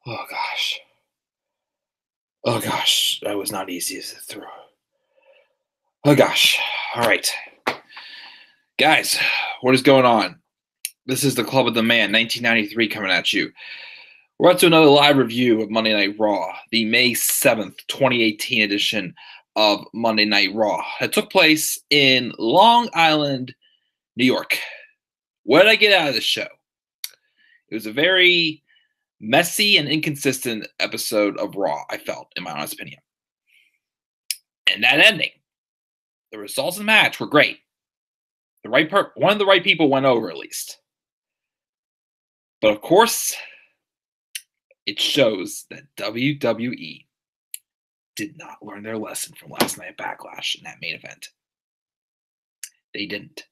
Oh gosh. Oh gosh. That was not easy to sit through. Oh gosh. All right. Guys, what is going on? This is the Club of the Man, 1993 coming at you. We're up to another live review of Monday Night Raw, the May 7th, 2018 edition of Monday Night Raw. It took place in Long Island, New York. What did I get out of this show? It was a very messy and inconsistent episode of Raw, I felt, in my honest opinion. And that ending, the results of the match were great. One of the right people went over at least. But of course, it shows that WWE did not learn their lesson from last night Backlash in that main event. They didn't.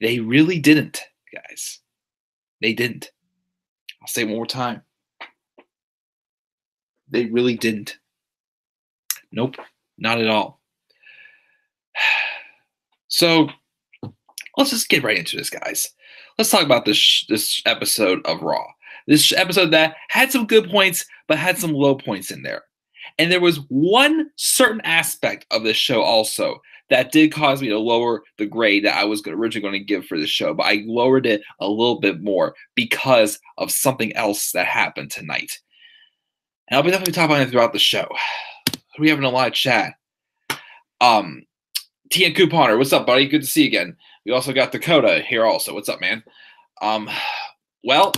They really didn't, guys. They didn't. I'll say it one more time. They really didn't. Nope, not at all. So let's just get right into this, guys. Let's talk about this episode of Raw. This episode that had some good points, but had some low points in there. And there was one certain aspect of this show also that did cause me to lower the grade that I was originally going to give for the show, but I lowered it a little bit more because of something else that happened tonight. And I'll be definitely talking about it throughout the show. We're having a lot of chat. T and Couponer, what's up, buddy? Good to see you again. We also got Dakota here also. What's up, man? Well,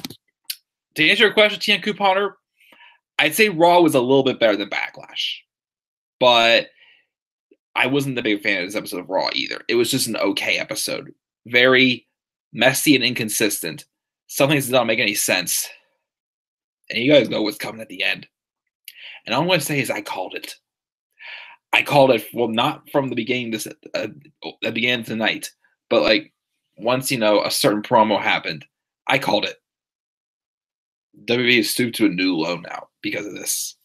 to answer your question, T and Couponer, I'd say Raw was a little bit better than Backlash. But I wasn't the big fan of this episode of Raw either. It was just an okay episode. Very messy and inconsistent. Some things did not make any sense. And you guys know what's coming at the end. And all I'm going to say is I called it. I called it, well, not from the beginning at the beginning tonight, but like once, a certain promo happened, I called it. WWE is stooped to a new low now because of this.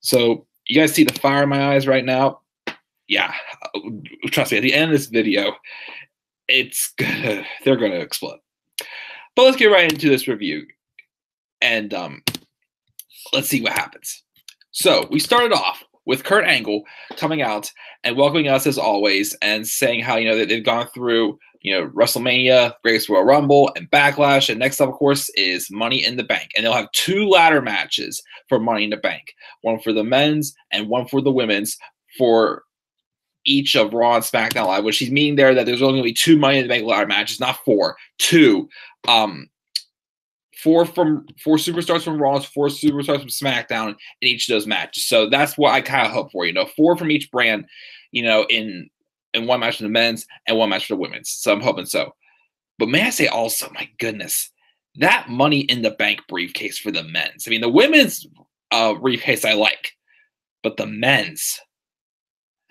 So you guys see the fire in my eyes right now? Yeah, trust me, at the end of this video, they're gonna explode. But let's get right into this review. And let's see what happens. So we started off with Kurt Angle coming out and welcoming us as always and saying how, that they've gone through, WrestleMania, Greatest Royal Rumble, and Backlash. And next up, of course, is Money in the Bank. And they'll have 2 ladder matches for Money in the Bank. One for the men's and one for the women's for each of Raw and SmackDown Live, which he's meaning there that there's only going to be 2 Money in the Bank ladder matches, not 4. 2. 4 superstars from Raw, 4 superstars from SmackDown in each of those matches. So that's what I kind of hope for. 4 from each brand, in one match for the men's and 1 match for the women's. So I'm hoping so. But may I say also, my goodness, that Money in the Bank briefcase for the men's. I mean, the women's briefcase I like, but the men's,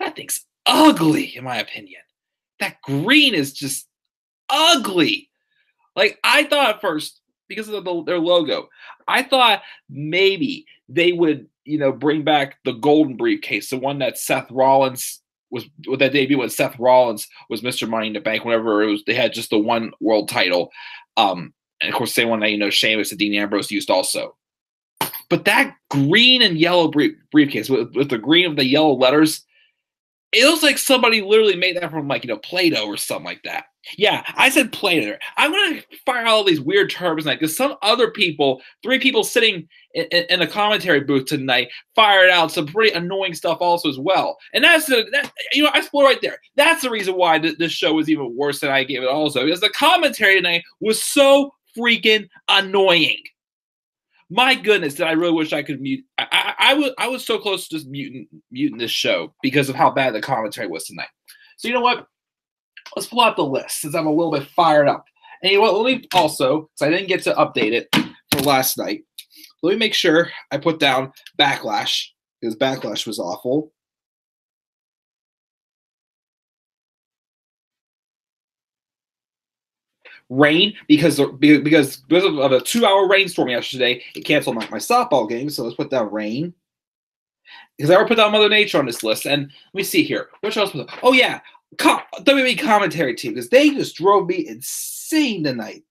that thing's ugly, in my opinion. That green is just ugly. Like, I thought at first, because of their logo, I thought maybe they would, bring back the golden briefcase, the one that Seth Rollins was, with that debut when Seth Rollins was Mr. Money in the Bank, whenever they had just the one world title. And of course, same one that, Sheamus and Dean Ambrose used also. But that green and yellow briefcase with the green of the yellow letters, it looks like somebody literally made that from Play-Doh or something like that. Yeah, I said Play-Doh. I'm going to fire all these weird terms tonight because some other people, 3 people sitting in the commentary booth tonight, fired out some pretty annoying stuff also as well. And I spoiled right there. That's the reason why this show was even worse than I gave it also, because the commentary tonight was so freaking annoying. My goodness, did I really wish I could mute. I was so close to just muting this show because of how bad the commentary was tonight. So you know what? Let's pull out the list since I'm a little bit fired up. And you know what? Let me also, because I didn't get to update it for last night, let me make sure I put down Backlash, because Backlash was awful. Rain, because of a 2-hour rainstorm yesterday, it canceled my softball game. So let's put down rain. Because I already put down Mother Nature on this list. And let me see here. Which else was? Oh, yeah. WWE commentary team. Because they just drove me insane tonight.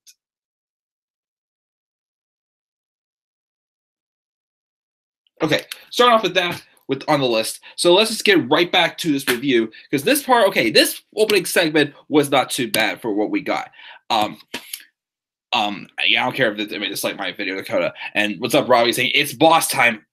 Okay, starting off with that on the list. So let's just get right back to this review because this part, okay, this opening segment was not too bad for what we got. Yeah, I don't care if they dislike my video, Dakota. And what's up, Robbie? Saying it's boss time.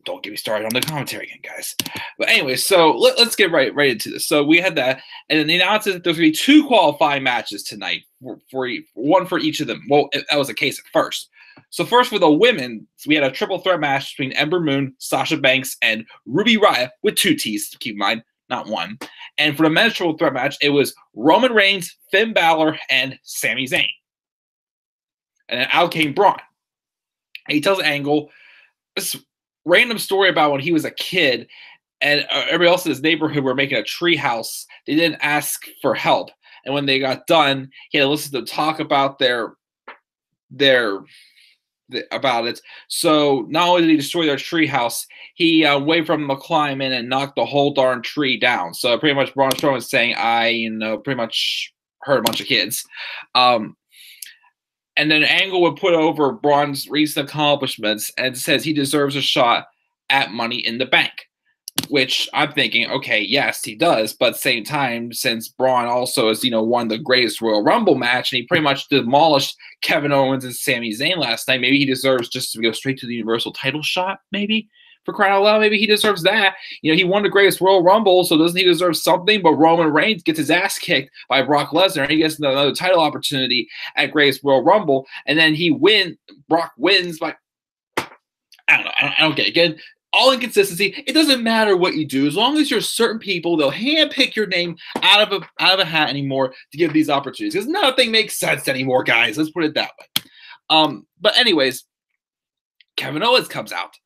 Don't get me started on the commentary again, guys. But anyway, so let's get right into this. So we had that, and then they announced that there's going to be 2 qualifying matches tonight, for one for each of them. Well, that was the case at first. So first for the women, we had a triple threat match between Ember Moon, Sasha Banks, and Ruby Riott with 2 T's, to keep in mind, not 1. And for the men's triple threat match, it was Roman Reigns, Finn Balor, and Sami Zayn. And then out came Braun. And he tells Angle this random story about when he was a kid and everybody else in his neighborhood were making a tree house. They didn't ask for help. And when they got done, he had to listen to them talk about about it. So not only did he destroy their tree house, he waited for them to climb in and knock the whole darn tree down. So pretty much Braun Strowman was saying, I pretty much hurt a bunch of kids. And then Angle would put over Braun's recent accomplishments and says he deserves a shot at Money in the Bank, which I'm thinking, okay, yes, he does. But at the same time, since Braun also is, won the greatest Royal Rumble match, and he pretty much demolished Kevin Owens and Sami Zayn last night, maybe he deserves just to go straight to the Universal title shot, maybe? For crying out loud, maybe he deserves that. He won the greatest Royal Rumble, so doesn't he deserve something? But Roman Reigns gets his ass kicked by Brock Lesnar, and he gets another title opportunity at greatest Royal Rumble, and then Brock wins by, I don't know, I don't get it. Again, all inconsistency. It doesn't matter what you do, as long as you're certain people, they'll handpick your name out of a hat anymore to give these opportunities, because nothing makes sense anymore, guys. Let's put it that way. But anyways, Kevin Owens comes out.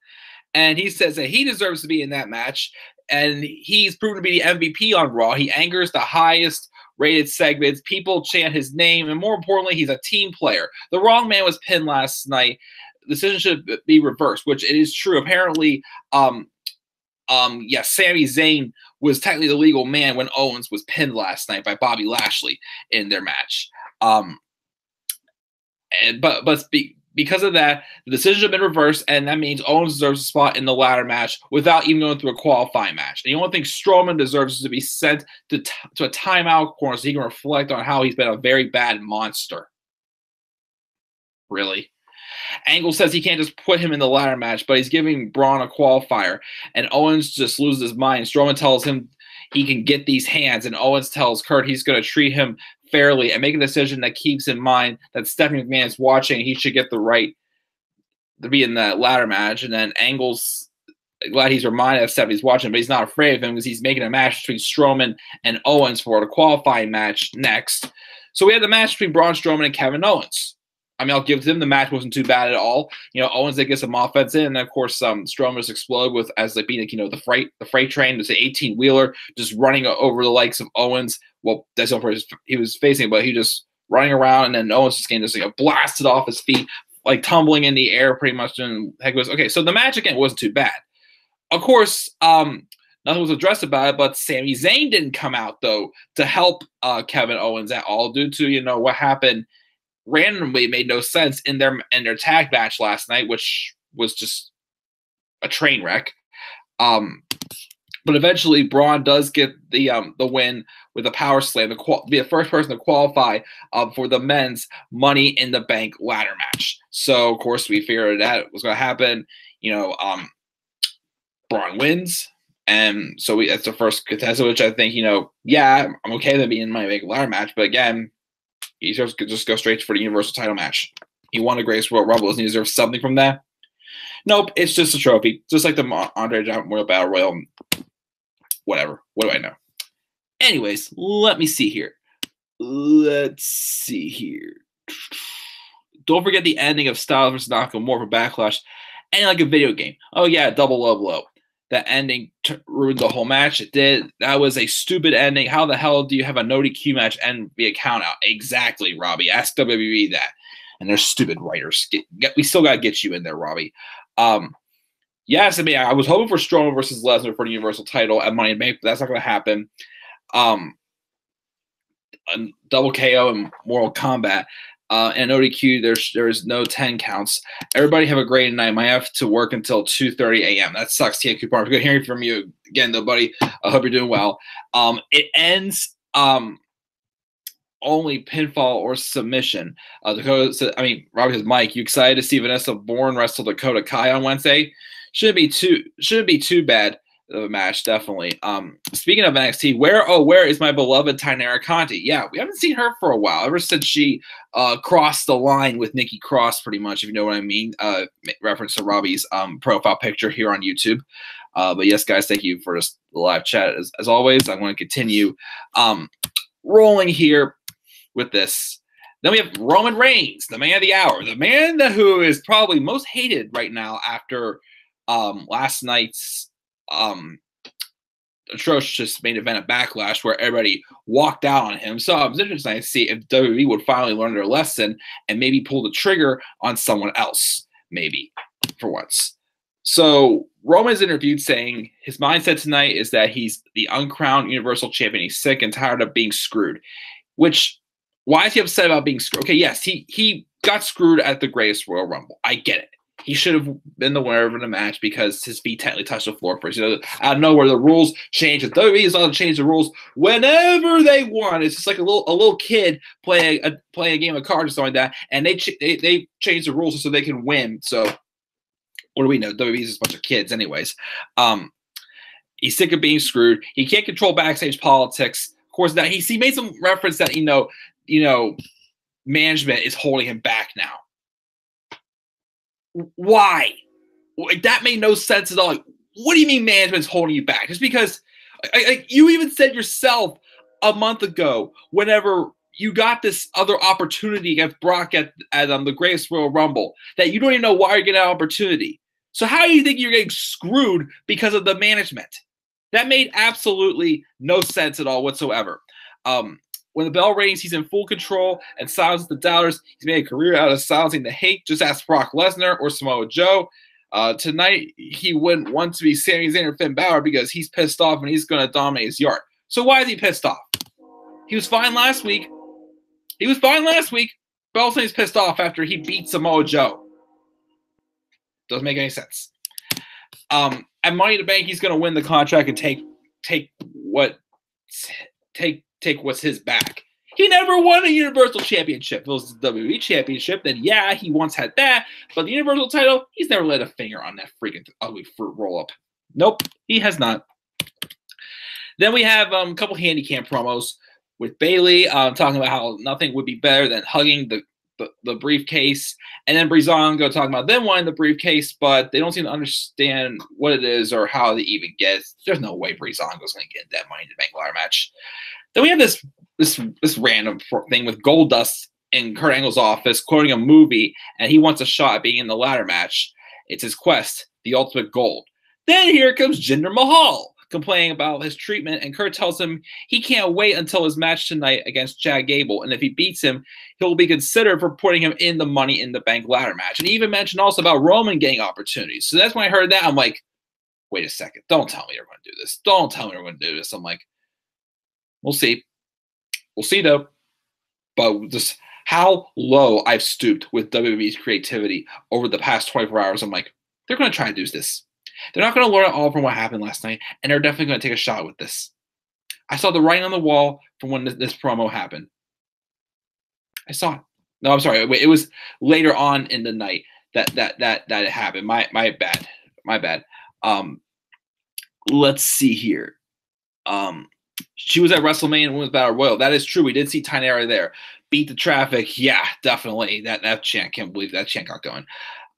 And he says that he deserves to be in that match. And he's proven to be the MVP on Raw. He angers the highest rated segments. People chant his name. And more importantly, he's a team player. The wrong man was pinned last night. The decision should be reversed, which it is true. Apparently, Sami Zayn was technically the legal man when Owens was pinned last night by Bobby Lashley in their match. Because of that, the decision has been reversed, and that means Owens deserves a spot in the ladder match without even going through a qualifying match. And the only thing Strowman deserves is to be sent to a timeout corner so he can reflect on how he's been a very bad monster. Really? Angle says he can't just put him in the ladder match, but he's giving Braun a qualifier, and Owens just loses his mind. Strowman tells him he can get these hands, and Owens tells Kurt he's going to treat him fairly and make a decision that keeps in mind that Stephanie McMahon is watching. He should get the right to be in that ladder match. And then Angle's glad he's reminded of Stephanie's watching, but he's not afraid of him because he's making a match between Strowman and Owens for the qualifying match next. So we had the match between Braun Strowman and Kevin Owens. I mean, I'll give them the match wasn't too bad at all. Owens did get some offense in, and of course, Strowman just exploded with as like being the freight train. It's an 18-wheeler just running over the likes of Owens. Well, that's not where he was facing, but he just running around, and then Owens just getting blasted off his feet, like tumbling in the air, pretty much. And heck was okay. So the match again wasn't too bad. Of course, nothing was addressed about it, but Sami Zayn didn't come out though to help Kevin Owens at all due to what happened. Randomly made no sense in their tag match last night, which was just a train wreck. But eventually, Braun does get the win with a power slam, be the first person to qualify for the men's Money in the Bank ladder match. So, of course, we figured that was going to happen. Braun wins, and so that's the first contestant, which I think, yeah, I'm okay with it being in my big ladder match, but again, he deserves to just go straight for the Universal title match. He won the greatest Royal Rumble. Doesn't he deserve something from that? Nope, it's just a trophy. Just like the Andre Giant Memorial Battle Royal. Whatever. What do I know? Anyways, let me see here. Don't forget the ending of Styles vs. Nakamura for Backlash. And like a video game. Oh, yeah, Double Love Low. That ending ruined the whole match. It did. That was a stupid ending. How the hell do you have a no DQ match and be a count out? Exactly, Robbie. Ask WWE that. And they're stupid writers. We still got to get you in there, Robbie. Yes, I mean, I was hoping for Strowman versus Lesnar for the Universal title at Money in the Bank, but that's not going to happen. A double KO in Mortal Kombat. And ODQ, there's no 10 counts. Everybody have a great night. I have to work until 2:30 a.m. That sucks, TNQ Park. Good hearing from you again, though, buddy. I hope you're doing well. It ends only pinfall or submission. Dakota said, Robbie says, Mike, you excited to see Vanessa Bourne wrestle Dakota Kai on Wednesday? Shouldn't be too bad of a match, definitely. Speaking of NXT, where is my beloved Tainara Conti? Yeah, we haven't seen her for a while, ever since she crossed the line with Nikki Cross, pretty much, if you know what I mean. Reference to Robbie's profile picture here on YouTube. But yes, guys, thank you for the live chat. As always, I'm going to continue rolling here with this. Then we have Roman Reigns, the man of the hour, the man who is probably most hated right now after last night's atrocious main event at Backlash, where everybody walked out on him. So it was interesting to see if WWE would finally learn their lesson and maybe pull the trigger on someone else, maybe, for once. So Roman's interviewed saying his mindset tonight is that he's the uncrowned Universal Champion. He's sick and tired of being screwed. Which, why is he upset about being screwed? Okay, yes, he got screwed at the Greatest Royal Rumble. I get it. He should have been the winner of the match because his feet technically touched the floor first. You know, out of nowhere, the rules change. The WWE is allowed to change the rules whenever they want. It's just like a little kid playing a game of cards or something like that, and they change the rules so they can win. So what do we know? WWE is just a bunch of kids, anyways. He's sick of being screwed. He can't control backstage politics. Of course, that he made some reference that management is holding him back now. Why? Like, that made no sense at all. Like, what do you mean management's holding you back? Just because you even said yourself a month ago, whenever you got this other opportunity against Brock at the Greatest Royal Rumble, that you don't even know why you're getting that opportunity. So how do you think you're getting screwed because of the management? That made absolutely no sense at all whatsoever. When the bell rings, he's in full control and silences the doubters. He's made a career out of silencing the hate. Just ask Brock Lesnar or Samoa Joe. Tonight, he wouldn't want to be Sami Zayn or Finn Balor because he's pissed off and he's going to dominate his yard. So why is he pissed off? He was fine last week. But also he's pissed off after he beat Samoa Joe. Doesn't make any sense. At Money in the Bank, he's going to win the contract and take what's his back. He never won a Universal Championship. If it was the WWE Championship, then yeah, he once had that. But the Universal title, he's never laid a finger on that freaking ugly fruit roll-up. Nope, he has not. Then we have a couple handicap promos with Bayley talking about how nothing would be better than hugging the briefcase. And then Breezango talking about them wanting the briefcase, but they don't seem to understand what it is or how they even get it. There's no way Breezango's going to get that Money in the Bank ladder match. Then we have this random thing with Goldust in Kurt Angle's office quoting a movie, and he wants a shot at being in the ladder match. It's his quest, the ultimate gold. Then here comes Jinder Mahal complaining about his treatment, and Kurt tells him he can't wait until his match tonight against Chad Gable, and if he beats him, he'll be considered for putting him in the Money in the Bank ladder match. And he even mentioned also about Roman getting opportunities. So that's when I heard that, I'm like, wait a second, don't tell me you're going to do this. Don't tell me you're going to do this. I'm like, we'll see. We'll see, though. But just how low I've stooped with WWE's creativity over the past 24 hours, I'm like, they're going to try to do this. They're not going to learn it all from what happened last night, and they're definitely going to take a shot with this. I saw the writing on the wall from when this promo happened. I saw it. No, I'm sorry. It was later on in the night that it happened. My bad. Let's see here. She was at WrestleMania and Women's Battle Royal. That is true. We did see Tainara there. Beat the traffic. Yeah, definitely. That chant, can't believe that chant got going.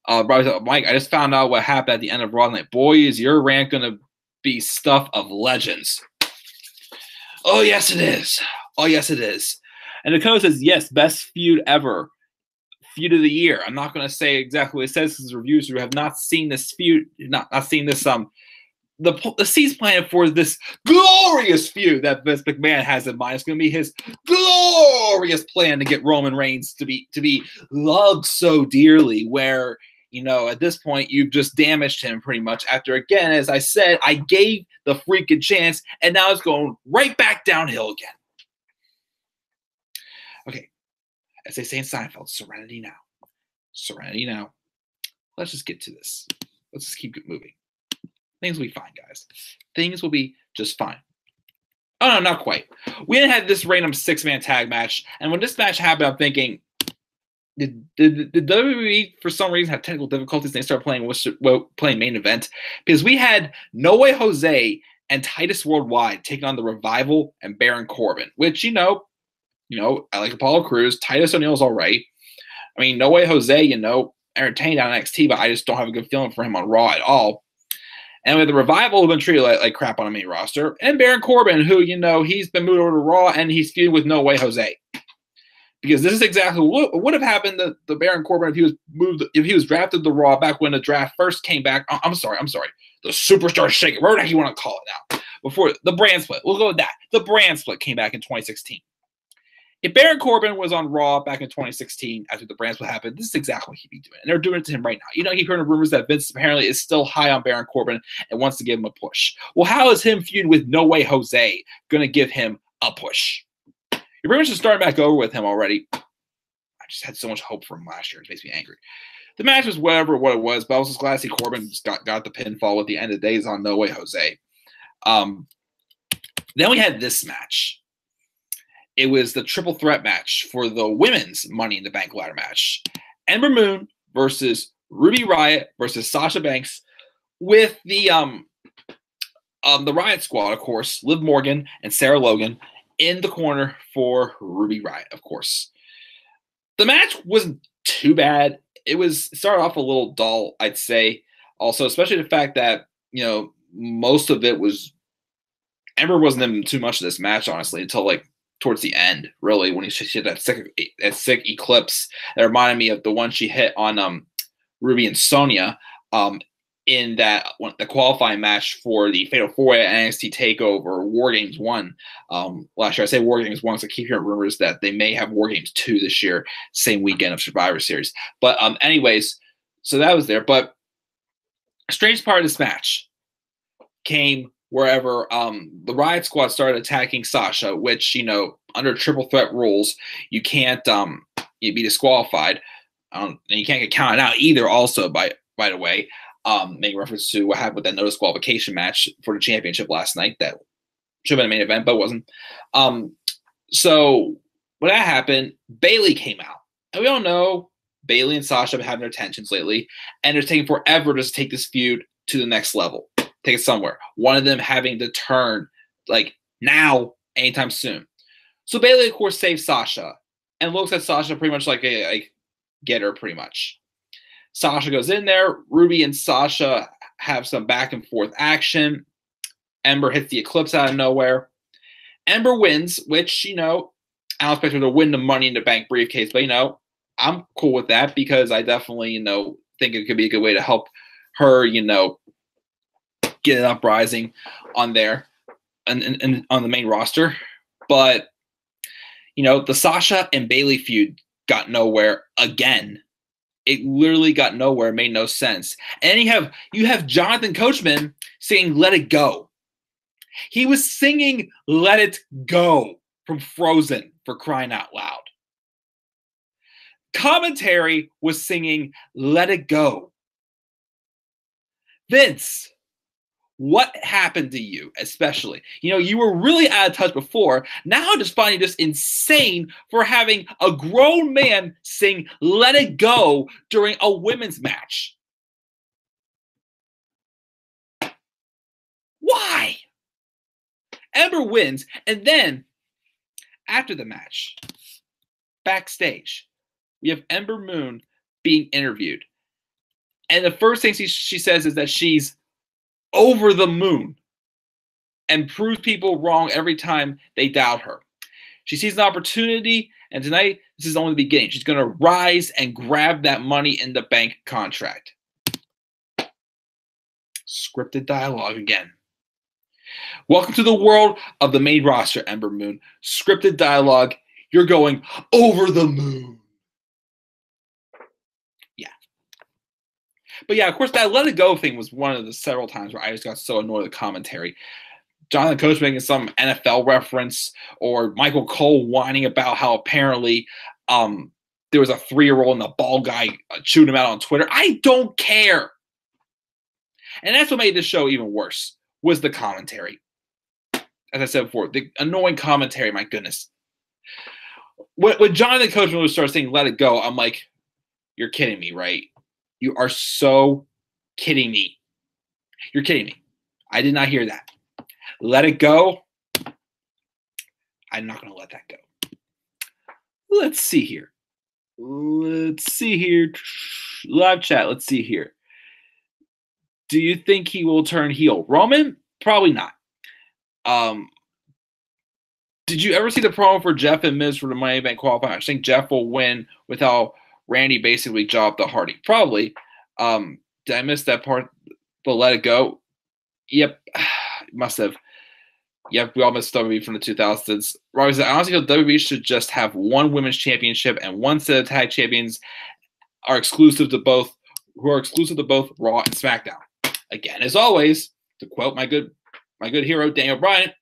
Mike, I just found out what happened at the end of Raw night. Boy, is your rant going to be stuff of legends. Oh, yes, it is. Oh, yes, it is. And Dakota says, yes, best feud ever. Feud of the year. I'm not going to say exactly what it says because reviews who have not seen this feud, not seen this, the seeds planted for this glorious feud that Vince McMahon has in mind. It's going to be his glorious plan to get Roman Reigns to be loved so dearly, where, at this point, you've just damaged him pretty much after, again, as I said, I gave the freaking chance, and now it's going right back downhill again. Okay. as they say in Seinfeld, serenity now. Serenity now. Let's just get to this. Let's just keep moving. Things will be fine, guys. Things will be just fine. Oh, no, not quite. We then had this random 6-man tag match, and when this match happened, I'm thinking, did WWE, for some reason, have technical difficulties and they started playing main event? Because we had No Way Jose and Titus Worldwide taking on the Revival and Baron Corbin, which, I like Apollo Crews. Titus O'Neil's all right. I mean, No Way Jose, entertained on NXT, but I just don't have a good feeling for him on Raw at all. And with the Revival, who've been treated like crap on the main roster, and Baron Corbin, who, he's been moved over to Raw, and he's feuding with No Way Jose. Because this is exactly what would have happened to Baron Corbin if he was drafted to Raw back when the draft first came back. I'm sorry. The Superstar Shake, whatever you want to call it now. Before the brand split. We'll go with that. The brand split came back in 2016. If Baron Corbin was on Raw back in 2016 after the brand split happened, this is exactly what he'd be doing. And they're doing it to him right now. You've heard of rumors that Vince apparently is still high on Baron Corbin and wants to give him a push. Well, how is him feud with No Way Jose going to give him a push? You're pretty much just starting back over with him already. I just had so much hope for him last year. It makes me angry. The match was what it was, but I was just glad to see Corbin just got the pinfall at the end of the days on No Way Jose. Then we had this match. It was the triple threat match for the women's Money in the Bank ladder match. Ember Moon versus Ruby Riott versus Sasha Banks with the Riott Squad, of course, Liv Morgan and Sarah Logan in the corner for Ruby Riott, of course. The match wasn't too bad. It started off a little dull, I'd say. Also, especially the fact that, most of it was Ember wasn't in too much of this match, honestly, until towards the end, really, when she hit that sick eclipse that reminded me of the one she hit on Ruby and Sonya in the qualifying match for the Fatal 4-Way NXT TakeOver War Games 1 last year. I say War Games 1 because I keep hearing rumors that they may have War Games 2 this year, same weekend of Survivor Series. But anyways, so that was there. But a strange part of this match came wherever the Riott Squad started attacking Sasha, which, under triple threat rules, you can't you'd be disqualified. And you can't get counted out either, also, by the way. Making reference to what happened with that no disqualification match for the championship last night. That should have been a main event, but wasn't. So when that happened, Bayley came out. And we all know Bayley and Sasha have been having their tensions lately, and it's taking forever to take this feud to the next level. Take it somewhere. One of them having to turn now, anytime soon. So Bayley, of course, saves Sasha and looks at Sasha pretty much like a getter, pretty much. Sasha goes in there. Ruby and Sasha have some back and forth action. Ember hits the Eclipse out of nowhere. Ember wins, which, I don't expect her to win the Money in the Bank briefcase, but, I'm cool with that because I definitely, think it could be a good way to help her, get an uprising on there and on the main roster. But, the Sasha and Bayley feud got nowhere again. It literally got nowhere, made no sense. And you have Jonathan Coachman singing Let It Go. He was singing Let It Go from Frozen, for crying out loud. Commentary was singing Let It Go. Vince, what happened to you, especially? You were really out of touch before. Now I just find you just insane for having a grown man sing Let It Go during a women's match. Why? Ember wins, and then, after the match, backstage, we have Ember Moon being interviewed. And the first thing she says is that she's over the moon and proves people wrong every time they doubt her. She sees an opportunity, and tonight, this is only the beginning. She's going to rise and grab that Money in the Bank contract. Scripted dialogue again. Welcome to the world of the main roster, Ember Moon. Scripted dialogue. You're going over the moon. But yeah, of course, that Let It Go thing was one of the several times where I just got so annoyed with the commentary. Jonathan Coach making some NFL reference, or Michael Cole whining about how apparently there was a 3-year-old and the bald guy chewed him out on Twitter. I don't care. And that's what made this show even worse, was the commentary. As I said before, the annoying commentary, my goodness. When Jonathan Coachman started saying, let it go, I'm like, you're kidding me, right? You are so kidding me. You're kidding me. I did not hear that. Let it go. I'm not going to let that go. Let's see here. Live chat. Let's see here. Do you think he will turn heel? Roman? Probably not. Did you ever see the promo for Jeff and Miz for the Money Bank qualifying? I think Jeff will win with how Randy basically jobbed the Hardy. Probably. Did I miss that part? But let it go. Yep. Must have. Yep, we all missed WWE from the 2000s. Robbie said, I honestly feel WWE should just have one women's championship and one set of tag champions are exclusive to both, who are exclusive to both Raw and SmackDown. Again, as always, to quote my good hero Daniel Bryan,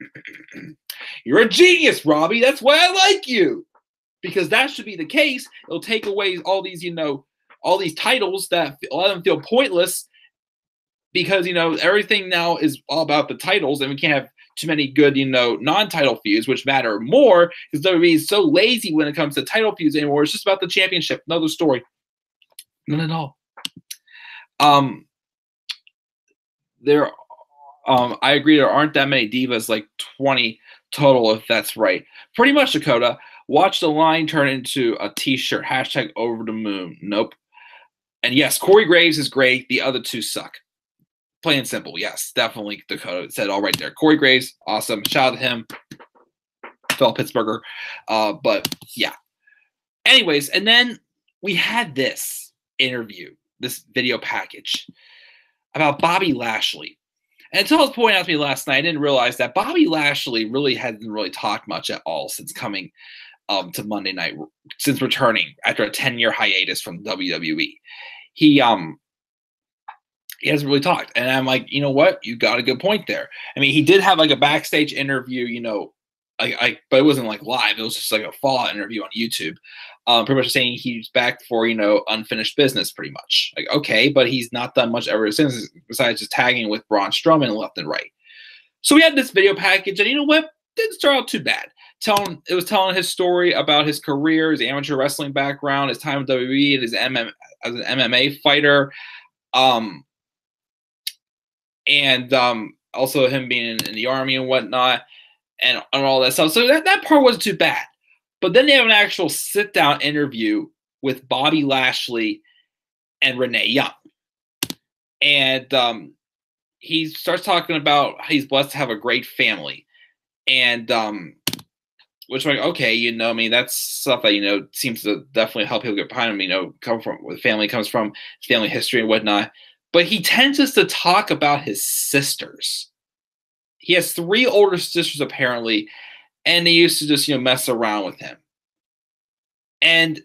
you're a genius, Robbie. That's why I like you. Because that should be the case. It'll take away all these, all these titles that a lot of them feel pointless because, everything now is all about the titles and we can't have too many good, non-title feuds, which matter more because WWE is so lazy when it comes to title feuds anymore. It's just about the championship. Another story. None at all. I agree. There aren't that many divas, like 20 total, if that's right. Pretty much, Dakota. Watch the line turn into a t-shirt. # over the moon. Nope. And yes, Corey Graves is great. The other two suck. Plain and simple. Yes, definitely. Dakota said all right there. Corey Graves, awesome. Shout out to him. Phil Pittsburgher. But yeah. Anyways, and then we had this interview, this video package about Bobby Lashley. And until it was pointed out to me last night, I didn't realize that Bobby Lashley really hasn't really talked much at all since coming to Monday Night, since returning after a 10-year hiatus from WWE. He hasn't really talked. And I'm like, you know what? You got a good point there. I mean, he did have like a backstage interview, but it wasn't like live. It was just like a fallout interview on YouTube. Pretty much saying he's back for, unfinished business pretty much. Like, okay, but he's not done much ever since besides just tagging with Braun Strowman left and right. So we had this video package and you know what? Didn't start out too bad. It was telling his story about his career, his amateur wrestling background, his time with WWE and his as an MMA fighter. And also him being in the Army and whatnot and all that stuff. So that part wasn't too bad. But then they have an actual sit-down interview with Bobby Lashley and Renee Young. And he starts talking about how he's blessed to have a great family. And which, like, okay, that's stuff that, seems to definitely help people get behind him, come from where the family comes from, his family history and whatnot. But he tends us to talk about his sisters. He has 3 older sisters, apparently, and they used to just, mess around with him. And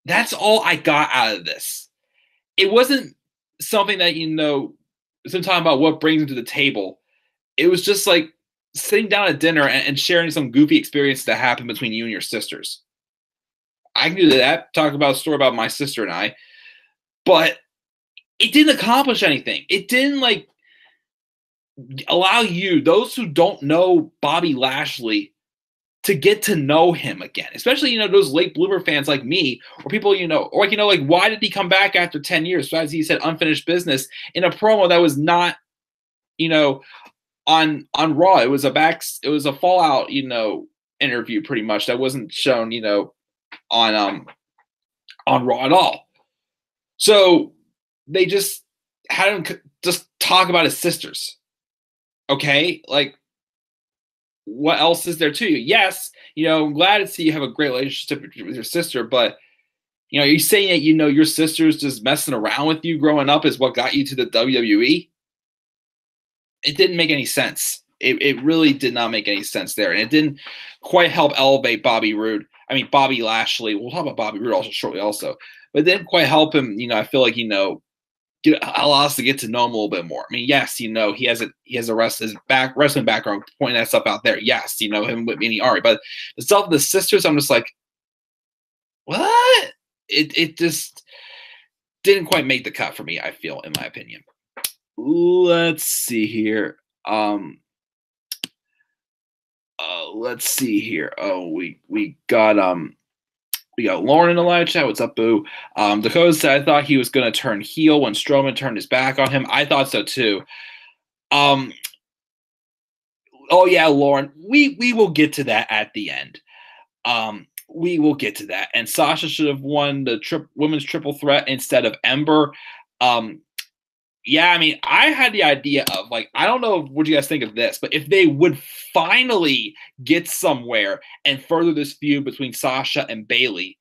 that's all I got out of this. It wasn't something that, some talking about what brings him to the table. It was just like sitting down at dinner and sharing some goofy experience that happened between you and your sisters. I can do that, talk about a story about my sister and I, but it didn't accomplish anything. It didn't allow you, those who don't know Bobby Lashley, to get to know him again. Especially, those late bloomer fans like me, or people, why did he come back after 10 years? So as he said, unfinished business in a promo that was not, on Raw. It was a Fallout, interview pretty much that wasn't shown, on Raw at all. So they just had him just talk about his sisters. Okay, what else is there to you? Yes, I'm glad to see you have a great relationship with your sister, but you're saying that your sister's just messing around with you growing up is what got you to the WWE. It didn't make any sense. It really did not make any sense there, and it didn't quite help elevate Bobby Lashley. We'll talk about Bobby Roode also shortly, but it didn't quite help him. I feel like allow us to get to know him a little bit more. I mean, yes, he has a wrestling background, pointing that stuff out there. Yes, him with Mini Ari, but the stuff of the sisters, I'm just like, what? it just didn't quite make the cut for me, I feel, in my opinion. Let's see here. Let's see here. Oh, we got Lauren in the live chat. What's up, Boo? Dakota said I thought he was gonna turn heel when Strowman turned his back on him. I thought so too. Oh yeah, Lauren. We will get to that at the end. We will get to that. And Sasha should have won the women's triple threat instead of Ember. Yeah, I mean, I had the idea of, like, I don't know what you guys think of this, but if they would finally get somewhere and further this feud between Sasha and Bayley,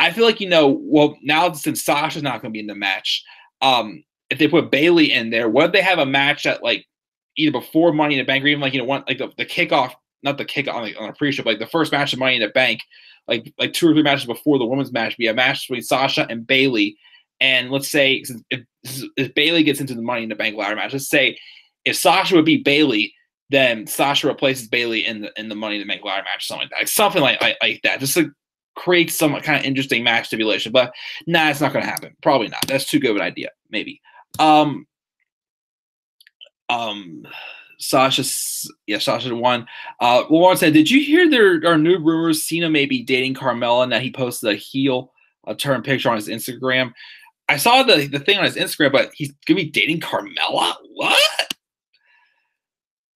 I feel like, well, now since Sasha's not going to be in the match, if they put Bayley in there, what if they have a match at, like, either before Money in the Bank or even, like, one, like the kickoff, not the kickoff on a pre-show, but like the first match of Money in the Bank, like 2 or 3 matches before the women's match, be a match between Sasha and Bayley. And let's say if Bayley gets into the Money in the Bank ladder match, let's say if Sasha would beat Bayley, then Sasha replaces Bayley in the Money in the Bank ladder match, something like that, like something like that, just to create some kind of interesting match stipulation. But nah, it's not going to happen. Probably not. That's too good of an idea. Maybe. Sasha won. Lauren said, "Did you hear there are new rumors Cena may be dating Carmella and that he posted a heel turn picture on his Instagram?" I saw the thing on his Instagram, but he's gonna be dating Carmella? What?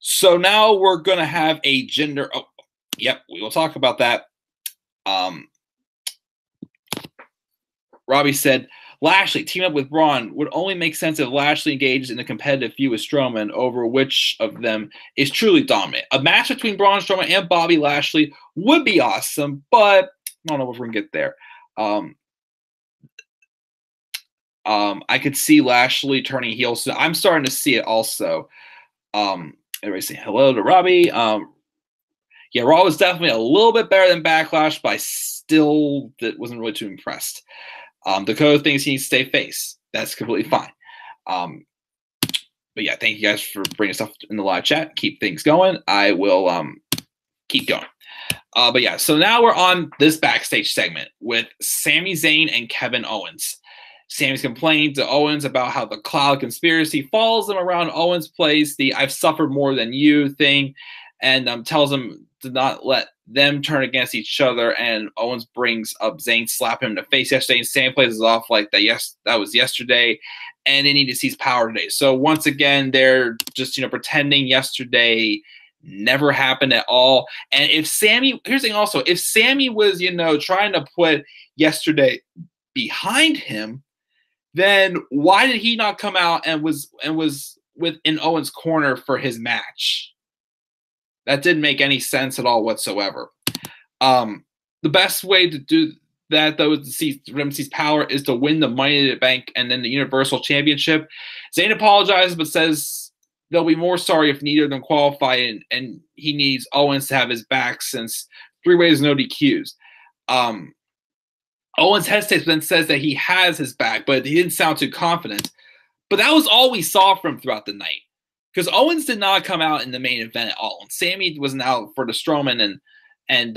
So now we're gonna have a gender. Oh, yep, we will talk about that. Robbie said, Lashley team up with Braun would only make sense if Lashley engages in a competitive feud with Strowman over which of them is truly dominant. A match between Braun Strowman and Bobby Lashley would be awesome, but I don't know if we're gonna get there. I could see Lashley turning heel. So I'm starting to see it also. Everybody say hello to Robbie. Yeah, Raw was definitely a little bit better than Backlash, but I still wasn't really too impressed. Dakota thinks he needs to stay face. That's completely fine. But yeah, thank you guys for bringing stuff in the live chat. Keep things going. I will keep going. But yeah, so now we're on this backstage segment with Sami Zayn and Kevin Owens. Sami's complained to Owens about how the cloud conspiracy follows him around. Owens plays the "I've suffered more than you" thing and tells him to not let them turn against each other. And Owens brings up Zayn slapping him in the face yesterday, and Sami plays it off like that. Yes, that was yesterday, and they need to seize power today. So once again, they're just pretending yesterday never happened at all. And if Sami, here's the thing also, if Sami was trying to put yesterday behind him, then why did he not come out and was within Owens' corner for his match? That didn't make any sense at all whatsoever. The best way to do that, though, is to see Ramsey's power is to win the Money in the Bank and then the Universal Championship. Zayn apologizes but says they'll be more sorry if neither of them qualify, and he needs Owens to have his back since 3 ways no DQs. Owens hesitates, but then says that he has his back, but he didn't sound too confident. But that was all we saw from him throughout the night, because Owens did not come out in the main event at all. And Sami wasn't out for the Strowman and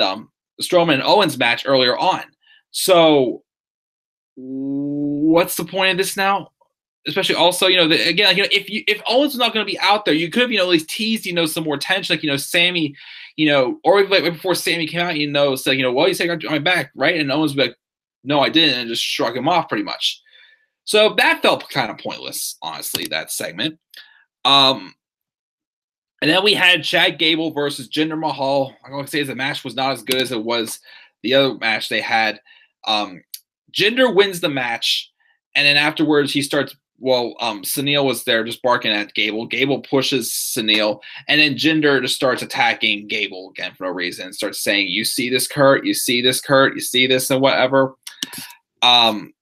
Strowman and Owens match earlier on. So what's the point of this now? Especially also, if Owens was not going to be out there, you could have, at least teased, some more tension, like, Sami, or like before Sami came out, said, well, you said I got my back, right? And Owens would be like, no, I didn't, and just shrug him off pretty much. So that felt kind of pointless, honestly, that segment. And then we had Chad Gable versus Jinder Mahal. I'm going to say the match was not as good as it was the other match they had. Jinder wins the match, and then afterwards he starts. Sunil was there just barking at Gable. Gable pushes Sunil, and then Jinder just starts attacking Gable again for no reason. Starts saying, "You see this, Kurt? You see this, Kurt? You see this, and whatever." And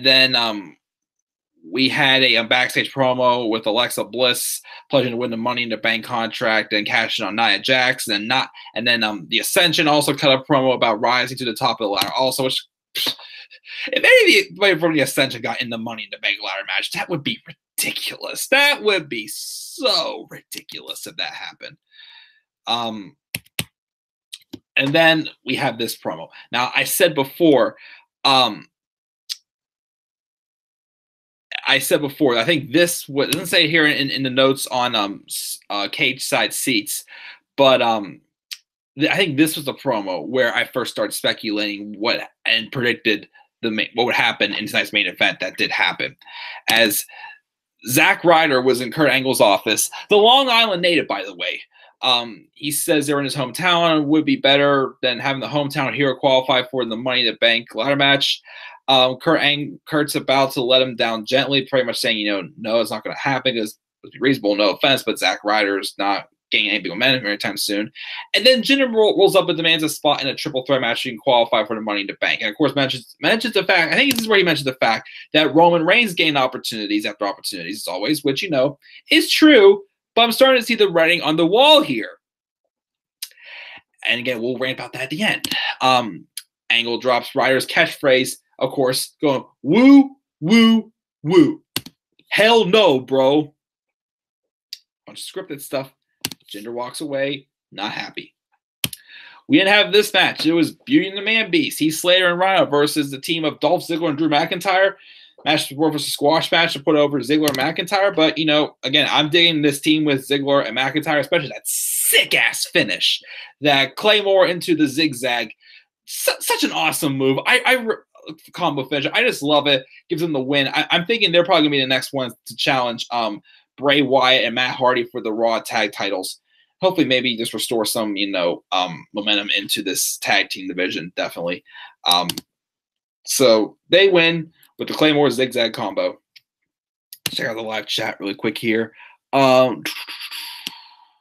then we had a backstage promo with Alexa Bliss pledging to win the Money in the Bank contract and cashing on Nia Jax, and then the Ascension also cut a promo about rising to the top of the ladder. Also, which, if anybody from the Ascension got in the Money in the Bank ladder match, that would be ridiculous. That would be so ridiculous if that happened. And then we have this promo. Now, I said before, I think this doesn't say here in the notes on cage side seats, but I think this was the promo where I first started speculating and predicted what would happen in tonight's main event. That did happen, as Zack Ryder was in Kurt Angle's office, the Long Island native, by the way. He says they're in his hometown. It would be better than having the hometown hero qualify for the Money in the Bank ladder match. Kurt's about to let him down gently, pretty much saying, no, it's not going to happen because it's reasonable, no offense, but Zack Ryder's not gaining any big momentum anytime soon. And then Jinder rolls up and demands a spot in a triple threat match so he can qualify for the Money in the Bank. And of course, mentions the fact, I think this is where he mentions the fact that Roman Reigns gained opportunities after opportunities, as always, which, is true, but I'm starting to see the writing on the wall here. And again, we'll rant about that at the end. Angle drops Ryder's catchphrase, of course, going, woo, woo, woo. Hell no, bro. Bunch of scripted stuff. Jinder walks away, not happy. We didn't have this match. It was Beauty and the Man Beast, Heath Slater and Rhino versus the team of Dolph Ziggler and Drew McIntyre. Match versus a squash match to put over Ziggler and McIntyre. But, again, I'm digging this team with Ziggler and McIntyre, especially that sick-ass finish. That Claymore into the zigzag. Such an awesome move. Combo finish. I just love it. Gives them the win. I'm thinking they're probably going to be the next ones to challenge Bray Wyatt and Matt Hardy for the Raw tag titles. Hopefully, maybe just restore some, momentum into this tag team division. Definitely. So they win with the Claymore zigzag combo. Check out the live chat really quick here.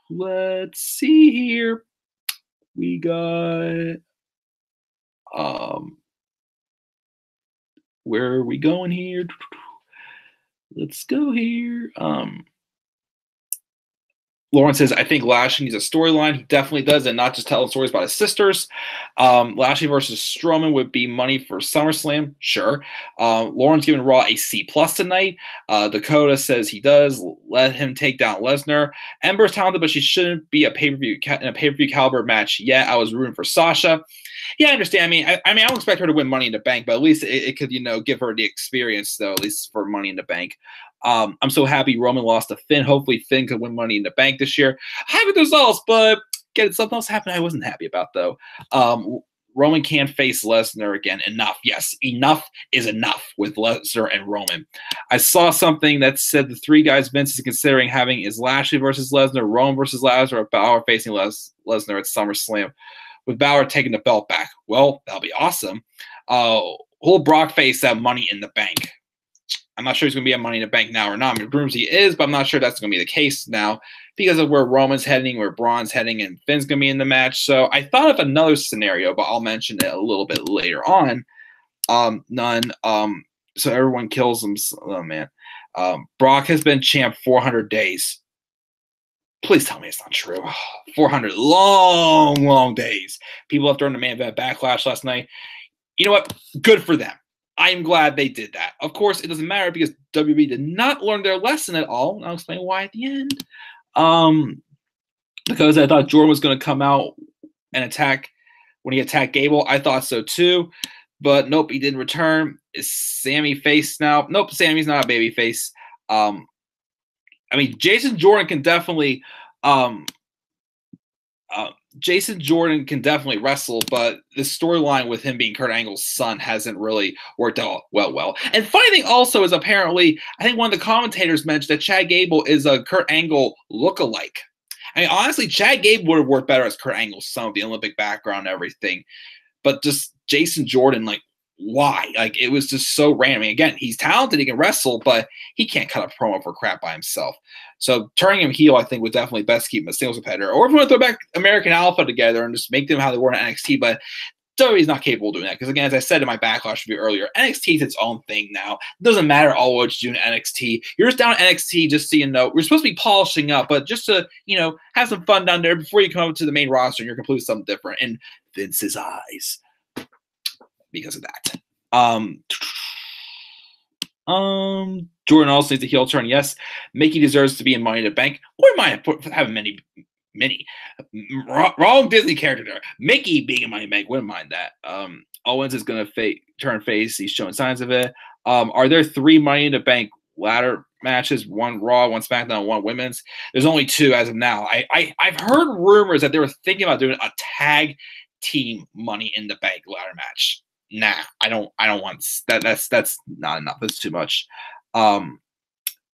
Let's see here. We got where are we going here? Let's go here. Lauren says, I think Lashley needs a storyline. He definitely does, and not just telling stories about his sisters. Lashley versus Strowman would be money for SummerSlam. Sure. Lauren's giving Raw a C+ tonight. Dakota says he does. Let him take down Lesnar. Ember's talented, but she shouldn't be in a pay-per-view caliber match yet. I was rooting for Sasha. Yeah, I understand. I don't expect her to win Money in the Bank, but at least it could, give her the experience, though, at least for Money in the Bank. I'm so happy Roman lost to Finn. Hopefully Finn could win Money in the Bank this year. Happy with the results, but something else happened I wasn't happy about, though. Roman can't face Lesnar again. Enough. Yes, enough is enough with Lesnar and Roman. I saw something that said the three guys Vince is considering having is Lashley versus Lesnar, Roman versus Lesnar, or Balor facing Lesnar at SummerSlam, with Balor taking the belt back. Well, that'll be awesome. Will Brock face that Money in the Bank? I'm not sure he's going to be at Money in the Bank now or not. Rumors he is, but I'm not sure that's going to be the case now because of where Roman's heading, where Braun's heading, and Finn's going to be in the match. So I thought of another scenario, but I'll mention it a little bit later on. None. So everyone kills him. Oh, man. Brock has been champ 400 days. Please tell me it's not true. 400 long, long days. People left during the main event Backlash last night. You know what? Good for them. I am glad they did that. Of course, it doesn't matter because WWE did not learn their lesson at all. And I'll explain why at the end. Because I thought Jordan was going to come out and attack when he attacked Gable. I thought so too. But nope, he didn't return. Is Sammy face now? Nope, Sammy's not a baby face. Jason Jordan can definitely wrestle, but the storyline with him being Kurt Angle's son hasn't really worked out well. And funny thing also is apparently, I think one of the commentators mentioned that Chad Gable is a Kurt Angle lookalike. Honestly, Chad Gable would have worked better as Kurt Angle's son with the Olympic background and everything. But just Jason Jordan, why? It was just so random. Again, he's talented, he can wrestle, but he can't cut a promo for crap by himself. So turning him heel, I think, would definitely best keep him a singles competitor. Or if you want to throw back American Alpha together and just make them how they were in NXT, but WWE's not capable of doing that. Because again, as I said in my Backlash review earlier, NXT is its own thing now. It doesn't matter all what you do in NXT. You're just down at NXT just so you know. We're supposed to be polishing up, but just to, have some fun down there before you come up to the main roster and you're completely something different in Vince's eyes. Because of that. Jordan also needs a heel turn. Yes, Mickey deserves to be in Money in the Bank. Or might have having many Minnie. Wrong Disney character there. Mickey being in Money in the Bank, wouldn't mind that. Owens is going to turn face. He's showing signs of it. Are there 3 Money in the Bank ladder matches? 1 Raw, 1 SmackDown, 1 Women's. There's only 2 as of now. I've heard rumors that they were thinking about doing a tag team Money in the Bank ladder match. Nah, I don't want that. That's not enough. That's too much.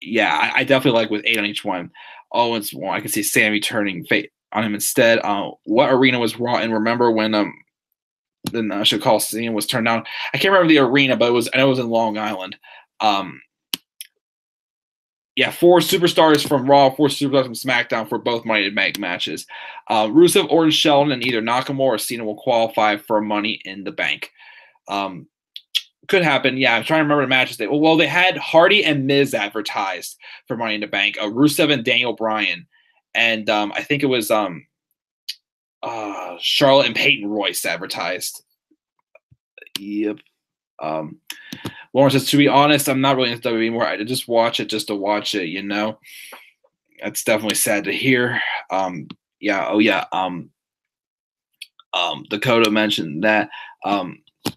Yeah, I definitely like with 8 on each one. Owens, I can see Sammy turning fate on him instead. What arena was Raw? And remember when the National Coliseum was turned down? I can't remember the arena, but I know it was in Long Island. Yeah, 4 superstars from Raw, 4 superstars from SmackDown for both Money in the Bank matches. Rusev, Orton, Sheldon, and either Nakamura or Cena will qualify for Money in the Bank. Could happen. Yeah, I'm trying to remember the matches. They had Hardy and Miz advertised for Money in the Bank. Rusev and Daniel Bryan, and I think it was Charlotte and Peyton Royce advertised. Yep. Lauren says, to be honest, I'm not really into WWE anymore. I just watch it just to watch it. You know, that's definitely sad to hear. Yeah. Oh yeah. Dakota mentioned that.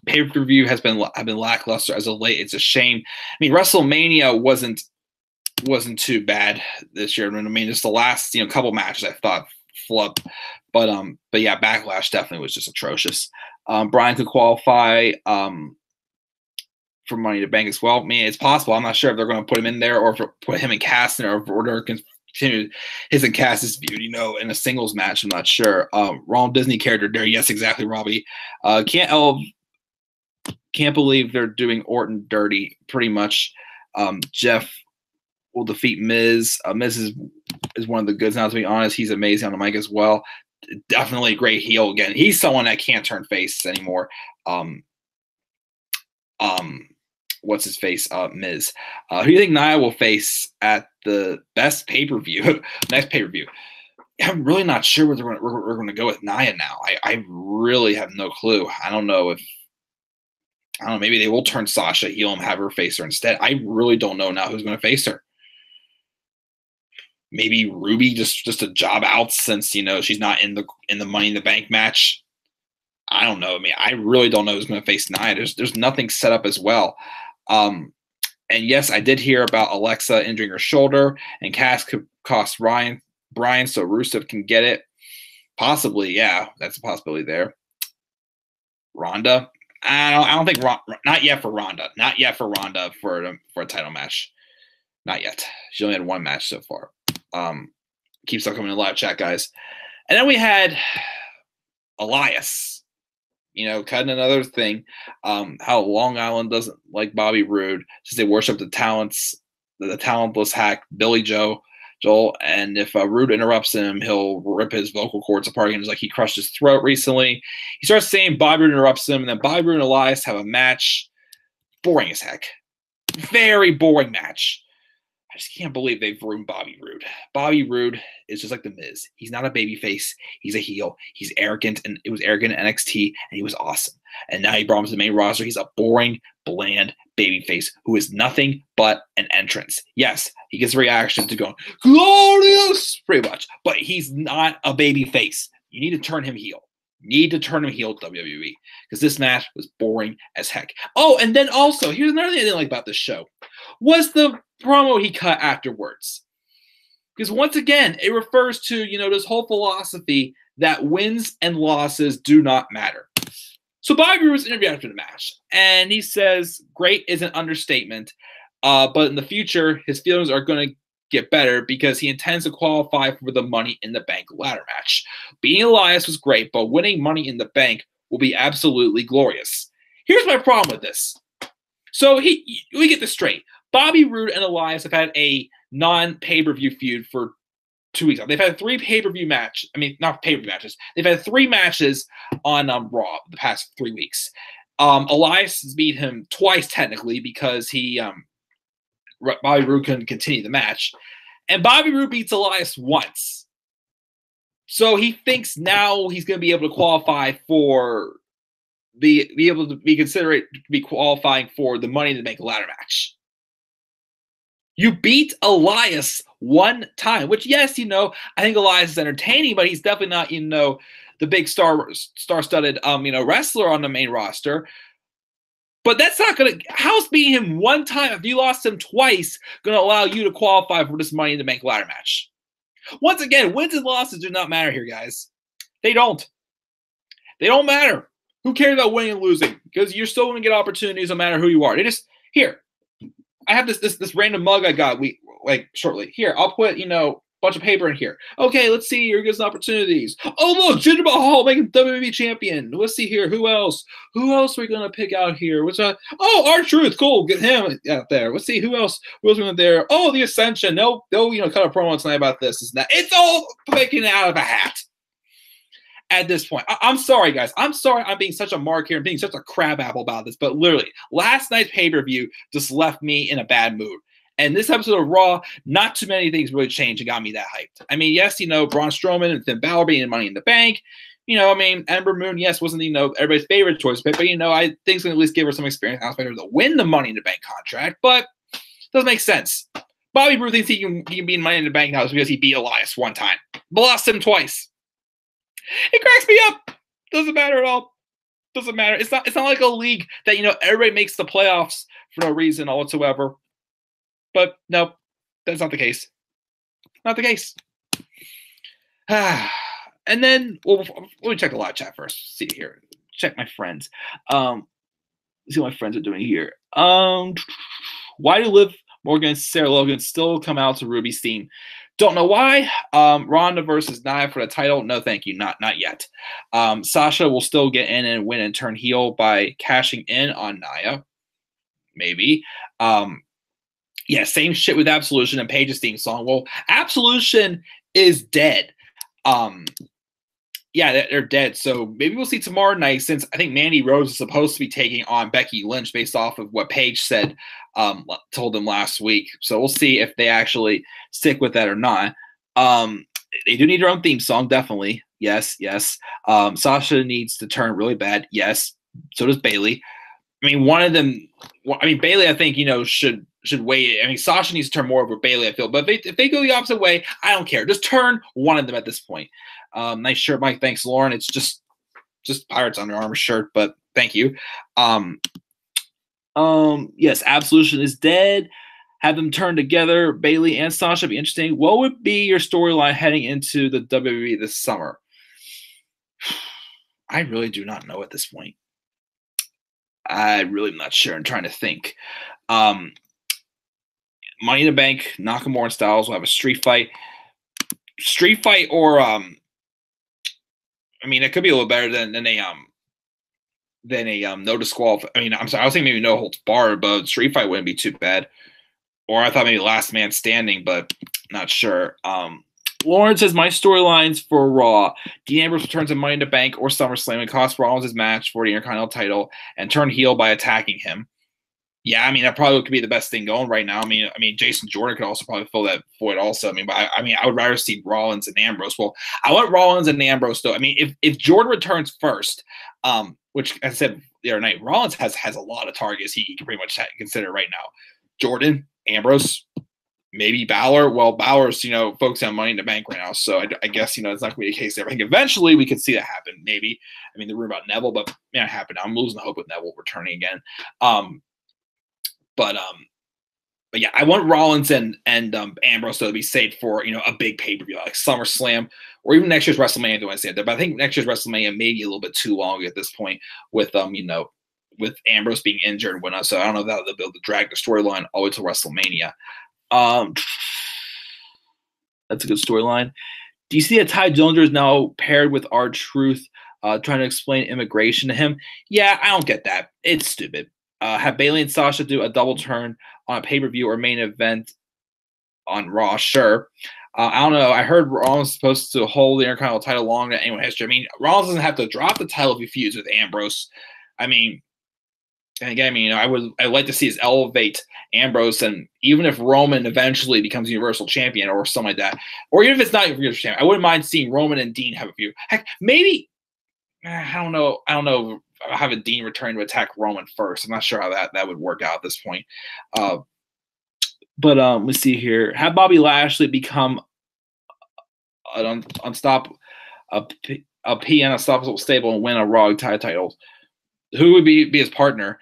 Pay-per-view have been lackluster as of late. It's a shame. I mean, WrestleMania wasn't too bad this year. I mean, just the last couple matches I thought flubbed, but yeah, Backlash definitely was just atrocious. Brian could qualify for Money in the Bank as well. I mean, it's possible. I'm not sure if they're going to put him in there or if put him and Cass in, or if they're going to continue his and Cass's feud, in a singles match. I'm not sure. Wrong Disney character there. Yes, exactly, Robbie. Can't believe they're doing Orton dirty. Pretty much, Jeff will defeat Miz. Miz is one of the goods now. To be honest, he's amazing on the mic as well. Definitely a great heel again. He's someone that can't turn face anymore. What's his face? Miz. Who do you think Nia will face at the best pay-per-view? Next pay-per-view. I'm really not sure where we're going to go with Nia now. I really have no clue. I don't know. Maybe they will turn Sasha heel and have her face her instead. I really don't know now who's going to face her. Maybe Ruby just a job out since she's not in the Money in the Bank match. I don't know. I mean, I really don't know who's going to face Nia. There's nothing set up as well. And yes, I did hear about Alexa injuring her shoulder, and Cass could cost Brian so Rusev can get it. Possibly, yeah, that's a possibility there. Ronda. I don't think not yet for Ronda. Not yet for Ronda for a title match. Not yet. She only had 1 match so far. Keeps on coming in live chat, guys. And then we had Elias. Cutting another thing. How Long Island doesn't like Bobby Roode since they worship the talentless hack Billy Joel. And if Roode interrupts him, he'll rip his vocal cords apart again. It's like he crushed his throat recently. He starts saying Bobby Roode interrupts him, and then Bobby Roode and Elias have a match. Boring as heck. Very boring match. I just can't believe they've ruined Bobby Roode. Bobby Roode is just like The Miz. He's not a babyface. He's a heel. He's arrogant, and it was arrogant in NXT, and he was awesome. And now he brought him to the main roster. He's a boring, bland babyface who is nothing but an entrance. Yes, he gets a reaction to going, glorious, pretty much. But he's not a babyface. You need to turn him heel. WWE, because this match was boring as heck. Oh, and then also, here's another thing I didn't like about this show, was the promo he cut afterwards. Because once again, it refers to, this whole philosophy that wins and losses do not matter. So Bobby Roode was interviewed after the match, and he says, great is an understatement, but in the future, his feelings are going to get better because he intends to qualify for the Money in the Bank ladder match. Beating Elias was great, but winning Money in the Bank will be absolutely glorious. Here's my problem with this. So we get this straight. Bobby Roode and Elias have had a non-pay-per-view feud for 2 weeks. They've had 3 pay-per-view matches. I mean, not pay-per-view matches. They've had 3 matches on Raw the past 3 weeks. Elias has beat him twice technically because Bobby Roode couldn't continue the match. And Bobby Roode beats Elias once. So he thinks now he's going to be able to qualify for be able to be considered to be qualifying for the Money in the Bank ladder match. You beat Elias one time, which, yes, I think Elias is entertaining, but he's definitely not, the big star-studded, wrestler on the main roster. But that's not going to – how's beating him one time, if you lost him twice, going to allow you to qualify for this Money in the Bank ladder match? Once again, wins and losses do not matter here, guys. They don't. They don't matter. Who cares about winning and losing? Because you're still going to get opportunities no matter who you are. They just – here, I have this random mug I got shortly. Here, I'll put, bunch of paper in here. Okay, let's see. Here goes opportunities. Oh, look, Jinder Mahal making WWE champion. Let's see here. Who else? Who else are we gonna pick out here? What's Oh, R-Truth. Cool. Get him out there. Let's see who else. Who else we got there? Oh, the Ascension. They'll cut a promo tonight about this. It's all picking out of a hat. At this point, I'm sorry, guys. I'm sorry I'm being such a mark here and being such a crabapple about this, but literally, last night's pay-per-view just left me in a bad mood. And this episode of Raw, not too many things really changed and got me that hyped. I mean, yes, Braun Strowman and Finn Balor being Money in the Bank. Ember Moon, yes, wasn't, everybody's favorite choice pick, but, I think it's going to at least give her some experience outside of to win the Money in the Bank contract, but it doesn't make sense. Bobby Roode thinks he can be in Money in the Bank now because he beat Elias one time, but lost him twice. It cracks me up. Doesn't matter at all. Doesn't matter. It's not like a league that, everybody makes the playoffs for no reason whatsoever. But no, that's not the case. Not the case. And then, let me check the live chat first. See here. Check my friends. See what my friends are doing here. Why do Liv Morgan and Sarah Logan still come out to Ruby's theme? Don't know why. Ronda versus Nia for the title. No, thank you. Not yet. Sasha will still get in and win and turn heel by cashing in on Nia. Maybe. Yeah, same shit with Absolution and Paige's theme song. Well, Absolution is dead. Yeah, they're dead. So maybe we'll see tomorrow night, since I think Mandy Rose is supposed to be taking on Becky Lynch based off of what Paige said, told them last week. So we'll see if they actually stick with that or not. They do need their own theme song, definitely. Yes. Sasha needs to turn really bad. Yes. So does Bayley. I mean, one of them. Bayley, I think, should wait. I mean, Sasha needs to turn more over Bayley, I feel. But if they go the opposite way, I don't care. Just turn one of them at this point. Nice shirt, Mike. Thanks, Lauren. It's just Pirates Under Armour shirt, but thank you. Yes, Absolution is dead. Have them turn together. Bayley and Sasha be interesting. What would be your storyline heading into the WWE this summer? I really do not know at this point. I really am not sure. I'm trying to think. Money in the Bank, Nakamura and Styles will have a street fight. Street fight, or it could be a little better than a no disqualification. I mean, I'm sorry, I was thinking maybe no holds barred, but street fight wouldn't be too bad. Or I thought maybe last man standing, but not sure. Lauren says, my storylines for Raw: Dean Ambrose returns in Money in the Bank or SummerSlam and costs Rollins his match for the Intercontinental title and turn heel by attacking him. Yeah, that probably could be the best thing going right now. I mean, Jason Jordan could also probably fill that void also. I would rather see Rollins and Ambrose. Well, I want Rollins and Ambrose though. If Jordan returns first, which as I said the other night, Rollins has a lot of targets he can pretty much consider right now. Jordan, Ambrose, maybe Balor. Well, Balor's, focusing on Money in the Bank right now. So I guess, it's not going to be the case there. I think eventually we could see that happen, maybe. The rumor about Neville, but it happened. I'm losing the hope with Neville returning again. But yeah, I want Rollins and Ambrose to be saved for, a big pay-per-view like SummerSlam or even next year's WrestleMania. Do I say that? But I think next year's WrestleMania may be a little bit too long at this point with with Ambrose being injured and whatnot. So I don't know if they'll be able to drag the storyline all the way to WrestleMania. That's a good storyline. Do you see that Ty Dillinger is now paired with R-Truth, trying to explain immigration to him? Yeah, I don't get that. It's stupid. Have Bayley and Sasha do a double turn on a pay-per-view or main event on Raw? Sure. I don't know. I heard Rollins is supposed to hold the Intercontinental title longer than anyone in history. Rollins doesn't have to drop the title if he feuds with Ambrose. And again, I'd like to see us elevate Ambrose, and even if Roman eventually becomes Universal Champion or something like that, or even if it's not Universal Champion, I wouldn't mind seeing Roman and Dean have a feud. Heck, maybe I don't know. Having Dean return to attack Roman first. I'm not sure how that would work out at this point. But let's see here. Have Bobby Lashley become an unstoppable, a P and unstoppable stable and win a Raw title. Who would be his partner?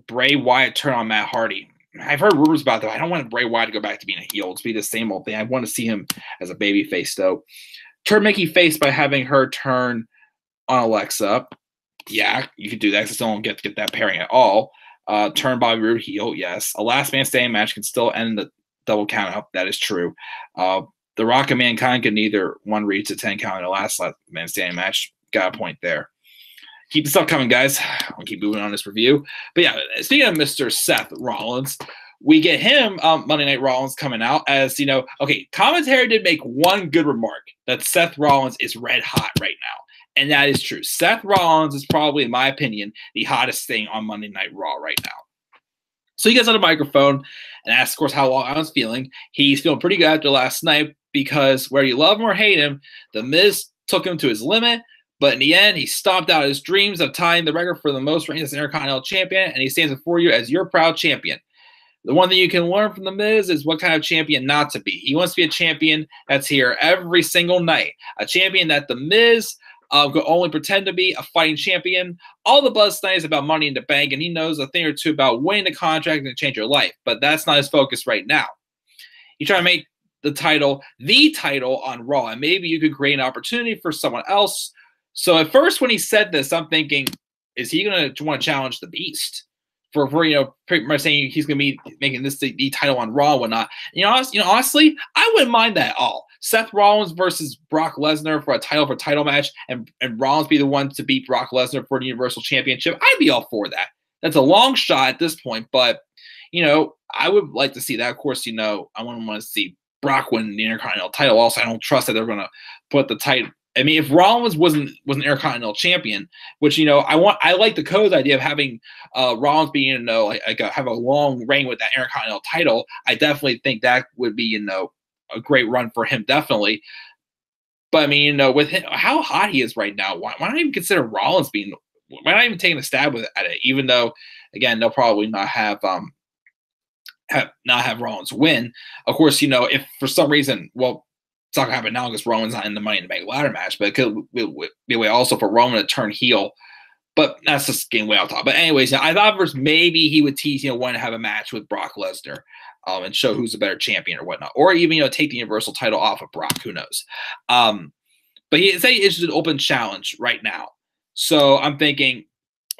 Bray Wyatt turn on Matt Hardy. I've heard rumors about that. I don't want Bray Wyatt to go back to being a heel. It's be the same old thing. I want to see him as a baby face, though. Turn Mickey face by having her turn on Alexa. Yeah, you could do that because I still don't get that pairing at all. Turn Bobby Roode heel, yes. A last man standing match can still end the double count out. That is true. The Rock and Mankind can neither one reach the 10 count in the last man standing match. Got a point there. Keep the stuff coming, guys. I'll keep moving on this review. But yeah, speaking of Mr. Seth Rollins, we get him Monday Night Rollins coming out as, okay, commentary did make one good remark that Seth Rollins is red hot right now. And that is true. Seth Rollins is probably, in my opinion, the hottest thing on Monday Night Raw right now. So he gets on the microphone and asks, of course, how long I was feeling. He's feeling pretty good after last night because where you love him or hate him, The Miz took him to his limit. But in the end, he stomped out his dreams of tying the record for the most reigns as Intercontinental Champion, and he stands before you as your proud champion. The one thing you can learn from The Miz is what kind of champion not to be. He wants to be a champion that's here every single night, a champion that The Miz could only pretend to be, a fighting champion. All the buzz tonight is about Money in the Bank, and he knows a thing or two about winning the contract and change your life. But that's not his focus right now. He's trying to make the title on Raw, and maybe you could create an opportunity for someone else. So at first, when he said this, I'm thinking, is he going to want to challenge the Beast for pretty much saying he's going to be making this the title on Raw and whatnot? Honestly, I wouldn't mind that at all. Seth Rollins versus Brock Lesnar for a title match, and Rollins be the one to beat Brock Lesnar for the Universal Championship. I'd be all for that. That's a long shot at this point, but I would like to see that. Of course, I wouldn't want to see Brock win the Intercontinental title. Also, I don't trust that they're going to put the title. I mean, if Rollins was an Intercontinental Champion, which I like the code's idea of having Rollins being have a long reign with that Intercontinental title. I definitely think that would be a great run for him, definitely. But I mean, with him, how hot he is right now, why not even consider Rollins being? Why not even taking a stab at it? Even though, again, they'll probably not have Rollins win. Of course, if for some reason, well. It's not going to happen now because Roman's not in the Money in the Bank ladder match, but it could be a way also for Roman to turn heel. But that's just getting way off top. But anyways, I thought first maybe he would tease, want to have a match with Brock Lesnar and show who's a better champion or whatnot. Or even, take the Universal title off of Brock. Who knows? But he said it's an open challenge right now. So I'm thinking,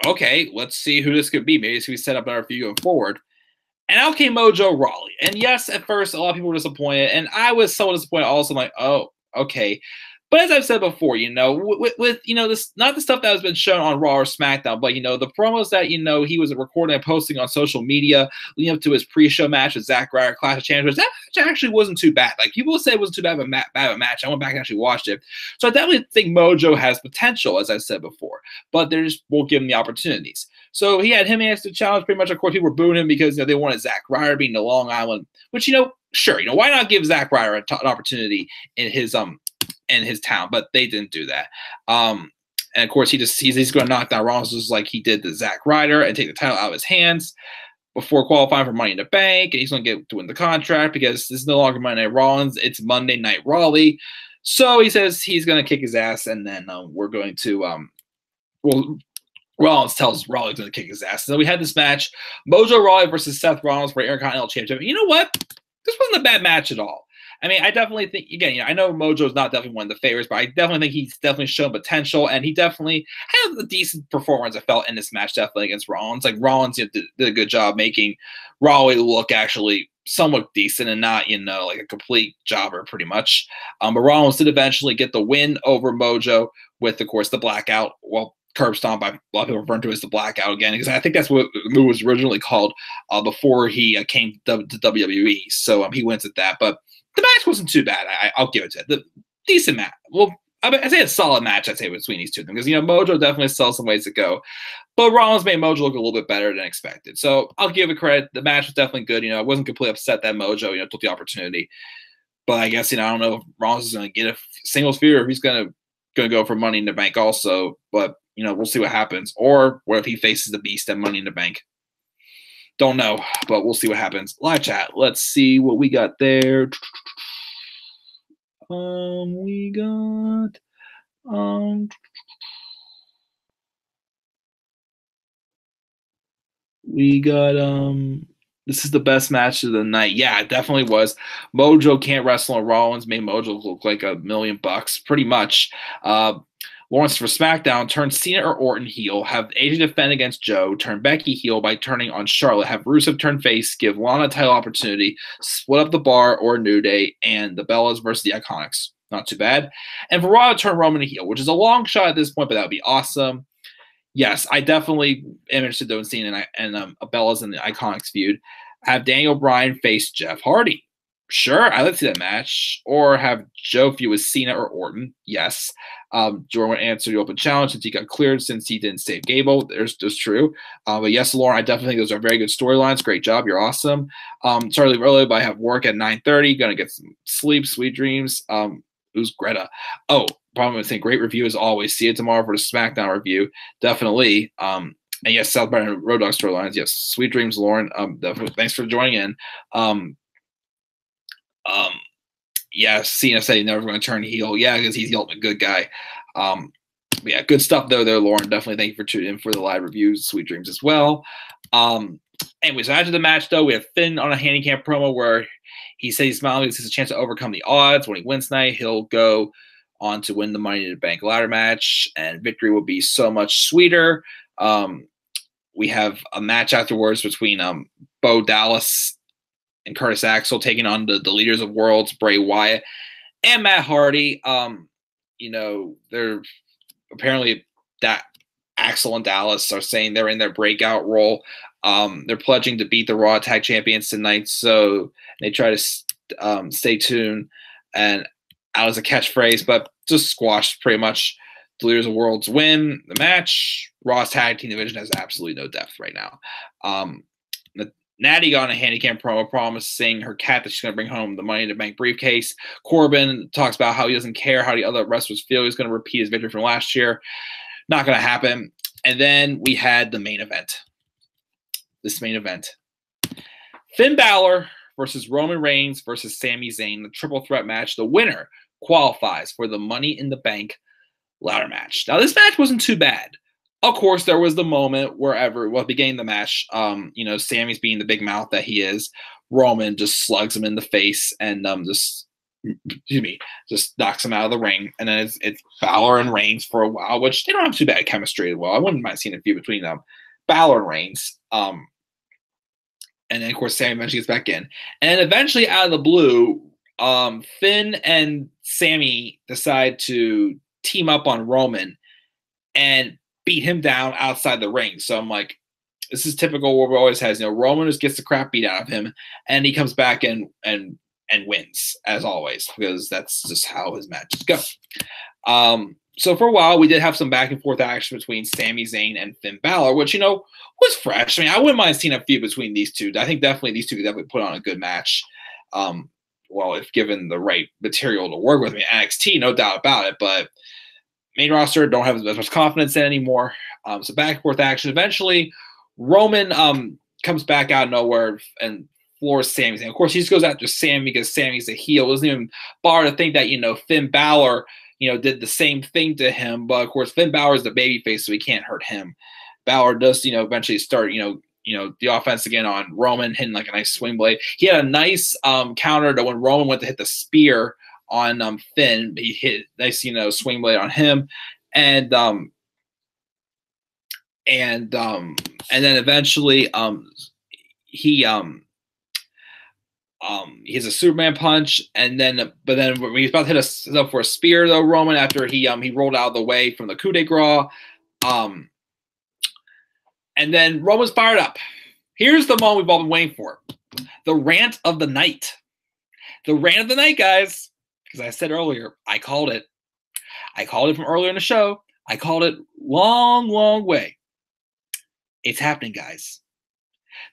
okay, let's see who this could be. Maybe this could be set up better for you going forward. And out came Mojo Rawley. And yes, at first, a lot of people were disappointed. And I was somewhat disappointed also. I'm like, oh, okay. But as I've said before, with this, not the stuff that has been shown on Raw or SmackDown, but, the promos that, he was recording and posting on social media leading up to his pre-show match with Zack Ryder, Clash of Champions, that match actually wasn't too bad. Like, people said it wasn't too bad of a match. I went back and actually watched it. So I definitely think Mojo has potential, as I said before, but they just won't give him the opportunities. So he had him ask the challenge. Pretty much, of course, people were booing him because they wanted Zack Ryder being the Long Island, which, sure, why not give Zack Ryder an opportunity in his town? But they didn't do that. And of course, he's going to knock down Rollins just like he did to Zack Ryder and take the title out of his hands before qualifying for Money in the Bank. And he's going to get to win the contract because this is no longer Monday Night Rollins. It's Monday Night Rawley. So he says he's going to kick his ass, and then we're going to Rollins tells Rawley to kick his ass. So we had this match, Mojo Rawley versus Seth Rollins for Intercontinental Championship. You know what? This wasn't a bad match at all. I mean, I definitely think, again, I know Mojo's not definitely one of the favorites, but I definitely think he's definitely shown potential, and he definitely had a decent performance, I felt, in this match, definitely against Rollins. Like, Rollins did a good job making Rawley look actually somewhat decent and not, like a complete jobber, pretty much. But Rollins did eventually get the win over Mojo with, of course, the blackout. Well, curb stomp, by a lot of people refer to it as the blackout again, because I think that's what the move was originally called before he came to WWE. So he wins at that. But the match wasn't too bad. I'll give it to it. The decent match. Well, I'd say a solid match, I'd say, between these two of them, because, Mojo definitely still has some ways to go. But Rollins made Mojo look a little bit better than expected. So I'll give it credit. The match was definitely good. I wasn't completely upset that Mojo, took the opportunity. But I guess, I don't know if Rollins is going to get a singles feud or if he's going to go for Money in the Bank also. But, we'll see what happens. Or what if he faces the Beast at Money in the Bank? Don't know, but we'll see what happens. Live chat. Let's see what we got there. We got this is the best match of the night. Yeah, it definitely was. Mojo can't wrestle, and Rollins made Mojo look like $1,000,000 pretty much. Lawrence for SmackDown turned Cena or Orton heel, have AJ defend against Joe, turn Becky heel by turning on Charlotte, have Rusev turn face, give Lana a title opportunity, split up the Bar or New Day, and the Bellas versus the Iconics. Not too bad. And for Raw to turn Roman heel, which is a long shot at this point, but that would be awesome. Yes, I definitely am interested in seeing and Bellas and the Iconics feud. Have Daniel Bryan face Jeff Hardy. Sure, I'd like to see that match. Or have Joe feud with Cena or Orton. Yes. Jordan would answer the open challenge since he got cleared since he didn't save Gable. That's true. But yes, Lauren, I definitely think those are very good storylines. Great job. You're awesome. Sorry to leave early, but I have work at 9:30. Gonna get some sleep, sweet dreams. Who's Greta? Oh, probably saying great review as always. See you tomorrow for the SmackDown review. Definitely. And yes, South by Road Dogg storylines. Yes, sweet dreams, Lauren. Definitely. Thanks for joining in. Yeah, Cena said he's never going to turn heel. Yeah, because he's the ultimate good guy. Yeah, good stuff there, Lauren. Definitely thank you for tuning in for the live reviews. Sweet dreams as well. Anyways, after the match, though, we have Finn on a handicap promo where he says he's smiling because he has a chance to overcome the odds. When he wins tonight, he'll go on to win the Money in the Bank ladder match, and victory will be so much sweeter. We have a match afterwards between Bo Dallas and Curtis Axel taking on the leaders of worlds, Bray Wyatt and Matt Hardy. They're apparently that Axel and Dallas are saying they're in their breakout role. They're pledging to beat the Raw Tag Champions tonight, so they try to stay tuned and out as a catchphrase, but just squashed pretty much. The leaders of worlds win the match. Raw's tag team division has absolutely no depth right now. Natty got on a handicap promo promising her cat that she's going to bring home the Money in the Bank briefcase. Corbin talks about how he doesn't care how the other wrestlers feel. He's going to repeat his victory from last year. Not going to happen. And then we had the main event. This main event. Finn Balor versus Roman Reigns versus Sami Zayn, the triple threat match. The winner qualifies for the Money in the Bank ladder match. Now, this match wasn't too bad. Of course, there was the moment beginning the match, Sammy's being the big mouth that he is. Roman just slugs him in the face and just knocks him out of the ring. And then it's Balor and Reigns for a while, which they don't have too bad chemistry as well. I wouldn't mind seeing a feud between them. Balor and Reigns. And then, of course, Sammy eventually gets back in. And eventually, out of the blue, Finn and Sammy decide to team up on Roman and beat him down outside the ring. So I'm like, this is typical what we always has. Roman just gets the crap beat out of him, and he comes back and wins as always, because that's just how his matches go. So for a while, we did have some back and forth action between Sami Zayn and Finn Balor, which was fresh. I mean, I wouldn't mind seeing a feud between these two. I think definitely these two could definitely put on a good match. Well, if given the right material to work with. I mean, NXT, no doubt about it, but main roster don't have as much confidence in anymore. So back and forth action. Eventually, Roman comes back out of nowhere and floors Sami Zayn. Of course, he just goes after Sami because Sami's a heel. Doesn't even bother to think that Finn Balor did the same thing to him. But of course, Finn Balor is the babyface, so he can't hurt him. Balor does eventually start the offense again on Roman, hitting like a nice swing blade. He had a nice counter to when Roman went to hit the spear on Finn. He hit nice swing blade on him, and then eventually he has a Superman punch, but then when he's about to hit himself for a spear though, Roman, after he rolled out of the way from the coup de grace, and then Roman's fired up. Here's the moment we've all been waiting for. The rant of the night. The rant of the night, guys. Because I said earlier, I called it. I called it from earlier in the show. I called it long way. It's happening, guys.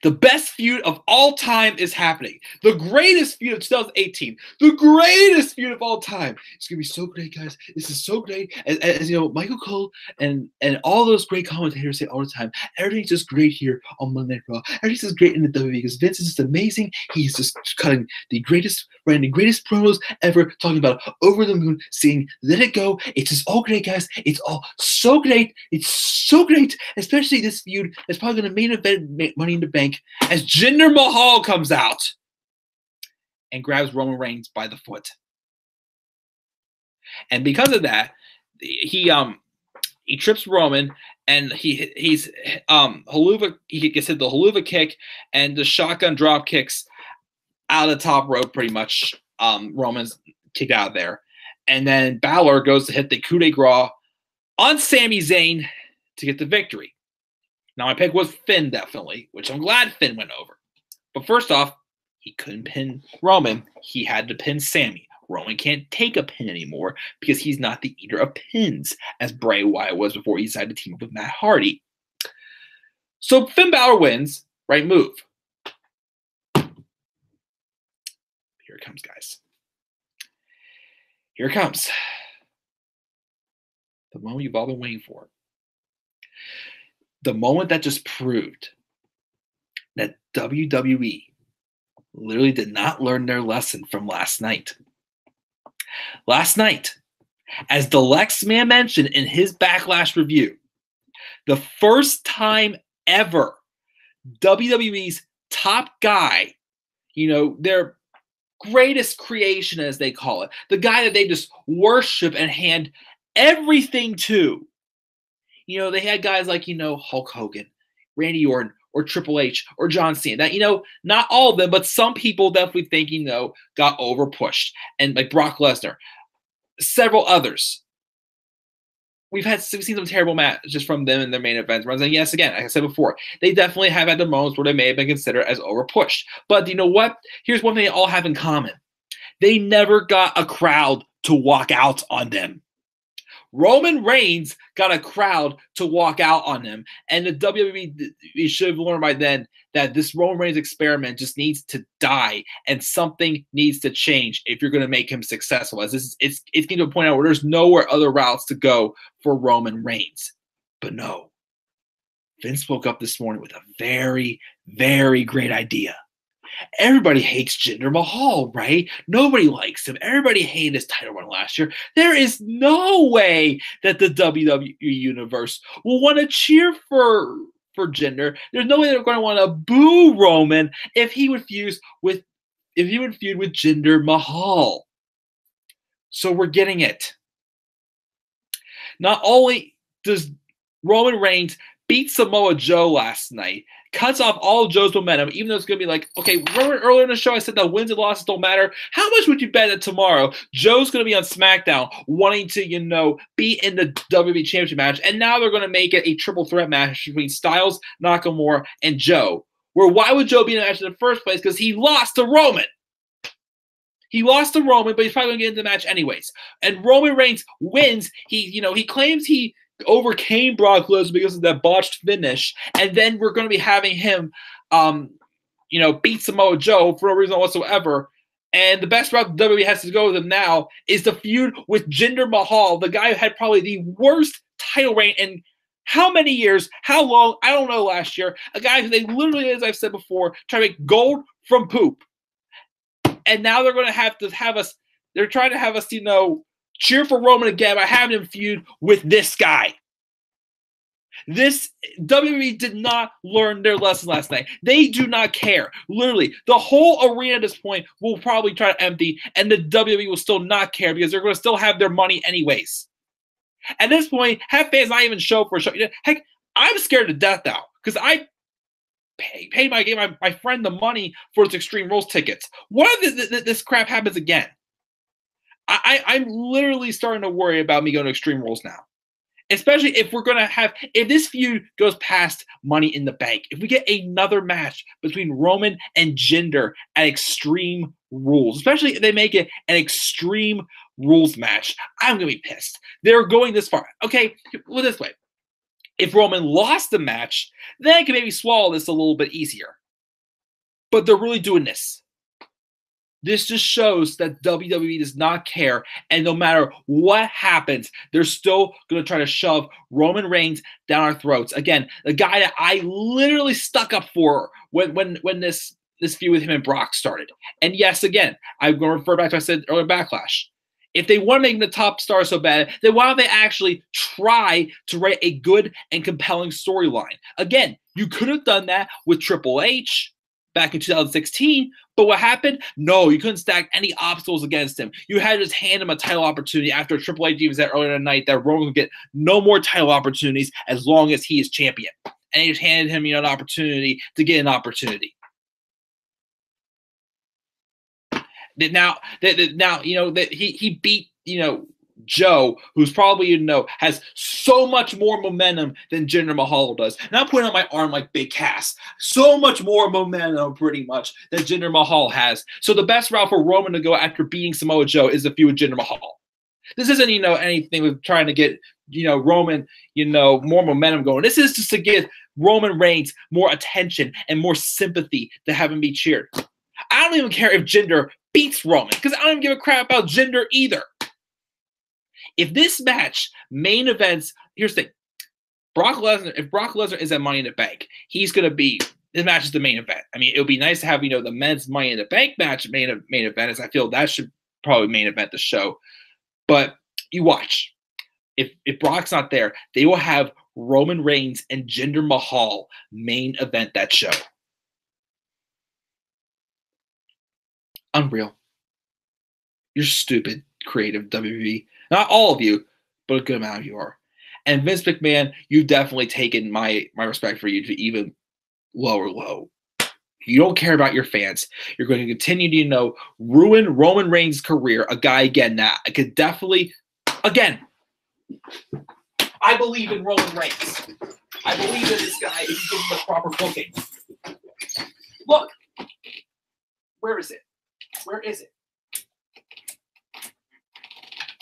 The best feud of all time is happening. The greatest feud of 2018. The greatest feud of all time. It's gonna be so great, guys. This is so great. As you know, Michael Cole and all those great commentators say all the time, everything's just great here on Monday Night Raw. Everything's just great in the WWE because Vince is just amazing. He's just cutting the greatest promos ever, talking about over the moon, saying let it go. It's just all great, guys. It's all so great. It's so great, especially this feud that's probably gonna main event Money in the Bank as Jinder Mahal comes out and grabs Roman Reigns by the foot. And because of that, he trips Roman and he gets hit the haluva kick and the shotgun drop kicks out of the top rope pretty much. Roman's kicked out of there. And then Balor goes to hit the coup de grace on Sami Zayn to get the victory. Now, my pick was Finn, definitely, which I'm glad Finn went over. But first off, he couldn't pin Roman. He had to pin Sami. Roman can't take a pin anymore because he's not the eater of pins, as Bray Wyatt was before he decided to team up with Matt Hardy. So Finn Balor wins. Right move. Here it comes, guys. Here it comes. The moment you've all been waiting for. The moment that just proved that WWE literally did not learn their lesson from last night. Last night, as the Lex Man mentioned in his Backlash review, the first time ever WWE's top guy, their greatest creation, as they call it, the guy that they just worship and hand everything to. They had guys like, Hulk Hogan, Randy Orton, or Triple H, or John Cena. That, not all of them, but some people definitely think, got overpushed. And like Brock Lesnar, several others. We've seen some terrible matches from them in their main events. And yes, again, like I said before, they definitely have had their moments where they may have been considered as overpushed. But you know what? Here's one thing they all have in common. They never got a crowd to walk out on them. Roman Reigns got a crowd to walk out on him. And the WWE should have learned by then that this Roman Reigns experiment just needs to die and something needs to change if you're going to make him successful. As it's getting to a point out where there's nowhere other routes to go for Roman Reigns. But no, Vince woke up this morning with a very, very great idea. Everybody hates Jinder Mahal, right? Nobody likes him. Everybody hated his title run last year. There is no way that the WWE Universe will want to cheer for Jinder. There's no way they're going to want to boo Roman if he would feud with Jinder Mahal. So we're getting it. Not only does Roman Reigns beat Samoa Joe last night, cuts off all of Joe's momentum, even though it's going to be like, okay, remember earlier in the show I said that wins and losses don't matter? How much would you bet that tomorrow Joe's going to be on SmackDown wanting to, be in the WWE Championship match, and now they're going to make it a triple threat match between Styles, Nakamura, and Joe, where why would Joe be in the match in the first place? Because he lost to Roman. He lost to Roman, but he's probably going to get into the match anyways. And Roman Reigns wins. He claims he overcame Brock Lesnar because of that botched finish, and then we're going to be having him, beat Samoa Joe for no reason whatsoever. And the best route WWE has to go with him now is the feud with Jinder Mahal, the guy who had probably the worst title reign in how many years, how long, I don't know, last year. A guy who they literally, as I've said before, try to make gold from poop. And now they're going to have us, they're trying to have us, cheer for Roman again by having him feud with this guy. This WWE did not learn their lesson last night. They do not care. Literally, the whole arena at this point will probably try to empty, and the WWE will still not care because they're going to still have their money anyways. At this point, have fans not even show for a show. Heck, I'm scared to death now because I paid my friend the money for his Extreme Rules tickets. What if this crap happens again? I'm literally starting to worry about me going to Extreme Rules now. Especially if if this feud goes past Money in the Bank, if we get another match between Roman and Jinder at Extreme Rules, especially if they make it an Extreme Rules match, I'm going to be pissed. They're going this far. Okay, well, this way. If Roman lost the match, then I can maybe swallow this a little bit easier. But they're really doing this. This just shows that WWE does not care, and no matter what happens, they're still going to try to shove Roman Reigns down our throats. Again, the guy that I literally stuck up for when this feud with him and Brock started. And yes, again, I'm going to refer back to what I said earlier in Backlash. If they want to make him the top star so bad, then why don't they actually try to write a good and compelling storyline? Again, you could have done that with Triple H back in 2016, but what happened? No, you couldn't stack any obstacles against him. You had to just hand him a title opportunity after Triple H even said earlier tonight that Roman would get no more title opportunities as long as he is champion. And he just handed him, an opportunity to get an opportunity. Now, he beat, Joe, who's probably, has so much more momentum than Jinder Mahal does. And I'm putting on my arm like Big Cass. So much more momentum, pretty much, than Jinder Mahal has. So the best route for Roman to go after beating Samoa Joe is a feud with Jinder Mahal. This isn't, anything with trying to get, Roman, more momentum going. This is just to give Roman Reigns more attention and more sympathy to have him be cheered. I don't even care if Jinder beats Roman, because I don't even give a crap about Jinder either. If this match main events, here's the thing. If Brock Lesnar is at Money in the Bank, he's going to be, this match is the main event. I mean, it would be nice to have, the men's Money in the Bank match main event, as I feel that should probably main event the show. But you watch. If Brock's not there, they will have Roman Reigns and Jinder Mahal main event that show. Unreal. You're stupid, creative WWE. Not all of you, but a good amount of you are. And Vince McMahon, you've definitely taken my respect for you to even lower low. You don't care about your fans. You're going to continue to, ruin Roman Reigns' career. A guy, again, that I could definitely, again, I believe in Roman Reigns. I believe in this guy if you give him the proper booking. Look. Where is it? Where is it?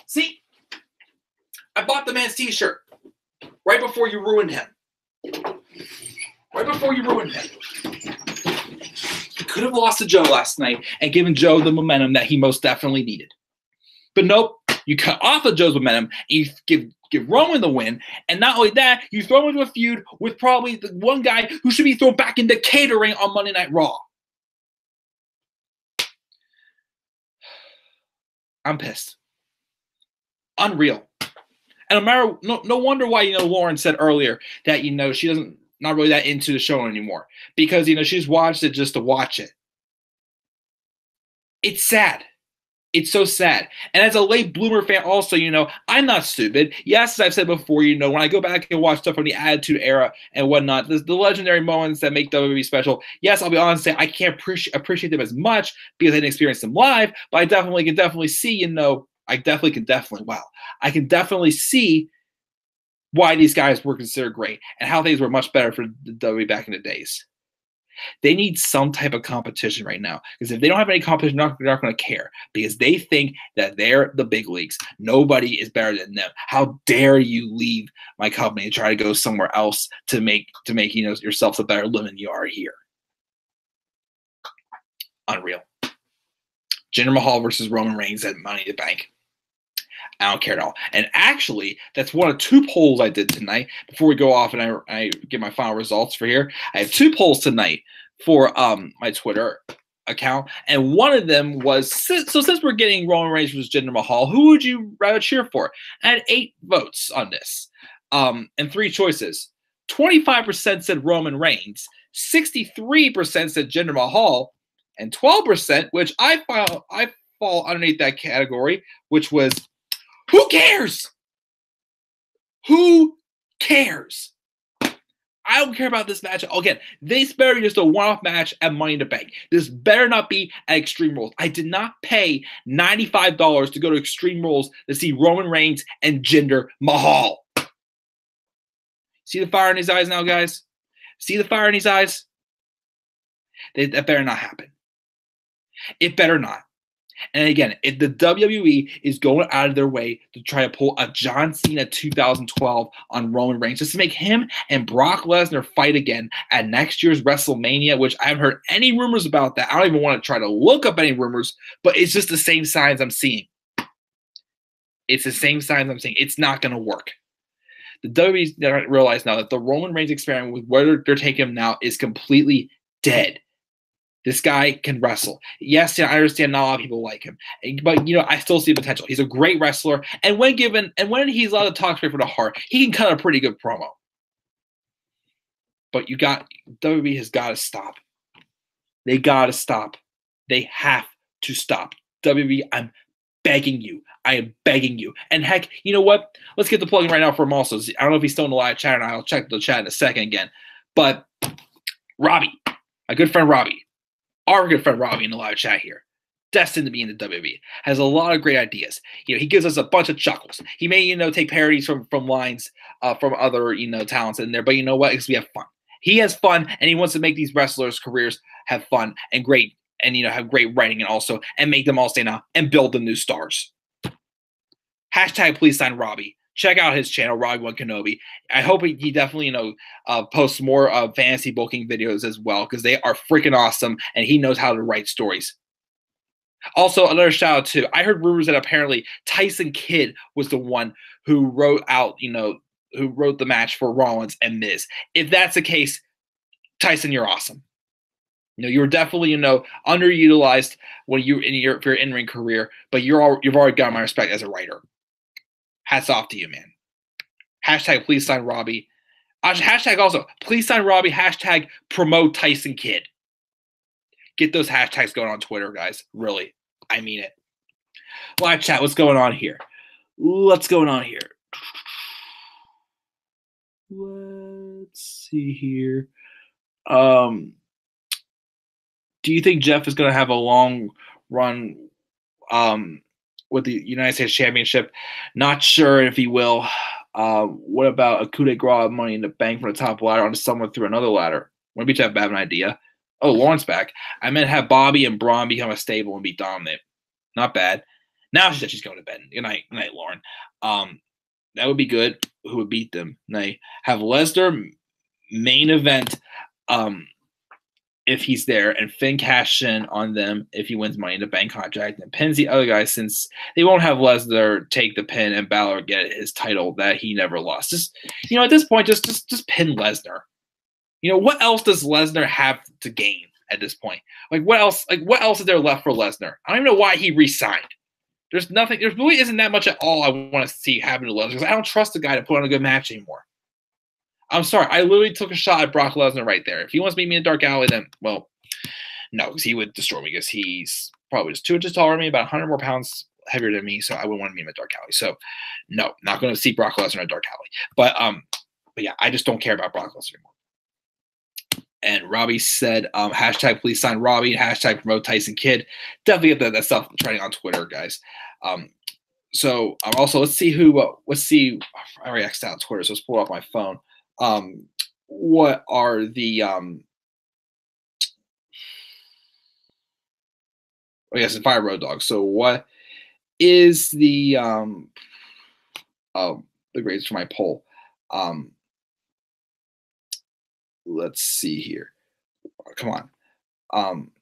See? I bought the man's t-shirt right before you ruined him. Right before you ruined him. He could have lost to Joe last night and given Joe the momentum that he most definitely needed. But nope, you cut off of Joe's momentum and you give Roman the win. And not only that, you throw him into a feud with probably the one guy who should be thrown back into catering on Monday Night Raw. I'm pissed. Unreal. And no wonder why, Lauren said earlier that, she doesn't, not really that into the show anymore. Because, she's watched it just to watch it. It's sad. It's so sad. And as a late bloomer fan also, I'm not stupid. Yes, as I've said before, when I go back and watch stuff from the Attitude Era and whatnot, the legendary moments that make WWE special, yes, I'll be honest and say I can't appreciate them as much because I didn't experience them live, but I can see, I can definitely see why these guys were considered great and how things were much better for the WWE back in the days. They need some type of competition right now, because if they don't have any competition, they're not going to care, because they think that they're the big leagues. Nobody is better than them. How dare you leave my company and try to go somewhere else to make yourself a better living than you are here? Unreal. Jinder Mahal versus Roman Reigns at Money in the Bank. I don't care at all. And actually, that's one of two polls I did tonight. Before we go off and I get my final results for here, I have two polls tonight for my Twitter account. And one of them was, so since we're getting Roman Reigns versus Jinder Mahal, who would you rather cheer for? I had 8 votes on this and 3 choices. 25% said Roman Reigns, 63% said Jinder Mahal, and 12%, which I fall underneath that category, which was, who cares? Who cares? I don't care about this match. Again, this better be just a one-off match at Money in the Bank. This better not be at Extreme Rules. I did not pay $95 to go to Extreme Rules to see Roman Reigns and Jinder Mahal. See the fire in his eyes now, guys? See the fire in his eyes? That better not happen. It better not. And again, if the WWE is going out of their way to try to pull a John Cena 2012 on Roman Reigns just to make him and Brock Lesnar fight again at next year's WrestleMania, which I haven't heard any rumors about that. I don't even want to try to look up any rumors, but it's just the same signs I'm seeing. It's the same signs I'm seeing. It's not going to work. The WWE realize now that the Roman Reigns experiment with where they're taking him now is completely dead. This guy can wrestle. Yes, I understand not a lot of people like him, but I still see potential. He's a great wrestler, and when when he's allowed to talk straight from the heart, he can cut a pretty good promo. But WWE has got to stop. They got to stop. They have to stop. WWE, I'm begging you. I am begging you. And heck, you know what? Let's get the plug in right now for him also. I don't know if he's still in the live chat or not. I'll check the chat in a second again. But Robbie, my good friend Robbie, our good friend Robbie in the live chat here, destined to be in the WWE, has a lot of great ideas. He gives us a bunch of chuckles. He may, take parodies from lines from other, talents in there. But you know what? Because we have fun. He has fun, and he wants to make these wrestlers' careers have fun and great, and have great writing, and make them all stand out and build them new stars. Hashtag please sign Robbie. Check out his channel, Robbie One Kenobi. I hope he definitely, posts more fantasy booking videos as well, because they are freaking awesome, and he knows how to write stories. Also, another shout out to, I heard rumors that apparently Tyson Kidd was the one who wrote the match for Rollins and Miz. If that's the case, Tyson, you're awesome. You were definitely, underutilized when for your in-ring career, but you've already got my respect as a writer. Hats off to you, man. Hashtag please sign Robbie. Hashtag also, please sign Robbie. Hashtag promote Tyson Kidd. Get those hashtags going on Twitter, guys. Really. I mean it. Live chat, what's going on here? Let's see here. Do you think Jeff is going to have a long run with the United States Championship? Not sure if he will. What about a coup de grace Money in the Bank from the top ladder onto someone through another ladder? Wouldn't be too bad of an idea. Oh, Lauren's back. I meant have Bobby and Braun become a stable and be dominant. Not bad. Now she said she's going to bed. Good night, Lauren. That would be good. Who would beat them? They have Lesnar main event if he's there, and Finn cash in on them if he wins Money in the Bank contract, and pins the other guys, since they won't have Lesnar take the pin and Balor get his title that he never lost. Just at this point, just pin Lesnar. What else does Lesnar have to gain at this point? What else is there left for Lesnar? I don't even know why he re-signed. There's nothing. There really isn't that much at all I want to see happen to Lesnar, because I don't trust the guy to put on a good match anymore. I'm sorry. I literally took a shot at Brock Lesnar right there. If he wants to meet me in the dark alley, then, well, no, because he would destroy me, because he's probably just 2 inches taller than me, about 100 more pounds heavier than me, so I wouldn't want to meet him in the dark alley. So, no, not going to see Brock Lesnar in a dark alley. But yeah, I just don't care about Brock Lesnar anymore. And Robbie said, hashtag please sign Robbie, hashtag promote Tyson Kidd. Definitely get that stuff trending on Twitter, guys. So also, let's see, I already X'd out Twitter, so let's pull it off my phone. What are the, I guess it's Fire Road Dog. So what is the grades for my poll? Let's see here. Come on.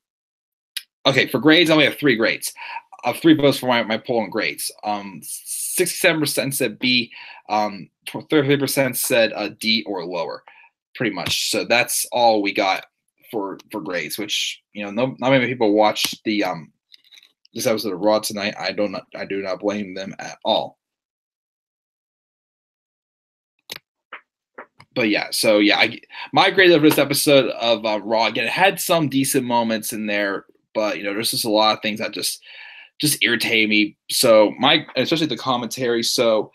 Okay, for grades, I only have 3 grades. 3 votes for my poll and grades. 67% said B. 33% said D or lower, pretty much. So that's all we got for grades. Which not many people watched the this episode of Raw tonight. I do not blame them at all. But yeah, so yeah, my grade of this episode of Raw, again, it had some decent moments in there, but there's just a lot of things that just irritate me. So especially the commentary. So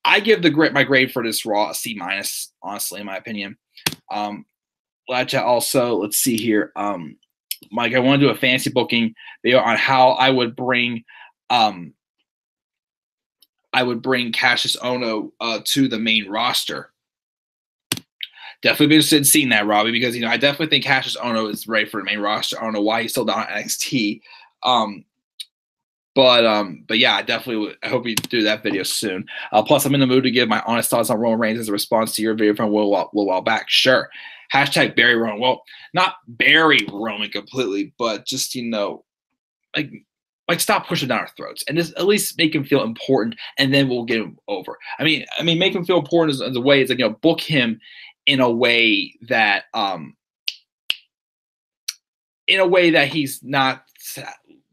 I give my grade for this Raw a C-, honestly, in my opinion. Also, let's see here. Mike, I want to do a fantasy booking video on how I would bring Cassius Ohno to the main roster. Definitely be interested in seeing that, Robbie, because I definitely think Cassius Ohno is ready for the main roster. I don't know why he's still down at NXT. But yeah, I definitely I hope you do that video soon. Plus, I'm in the mood to give my honest thoughts on Roman Reigns as a response to your video from a little while back. Sure. Hashtag bury Roman. Well, not bury Roman completely, but just like stop pushing down our throats and just at least make him feel important, and then we'll get him over. I mean, make him feel important as a way. It's like, book him in a way that he's not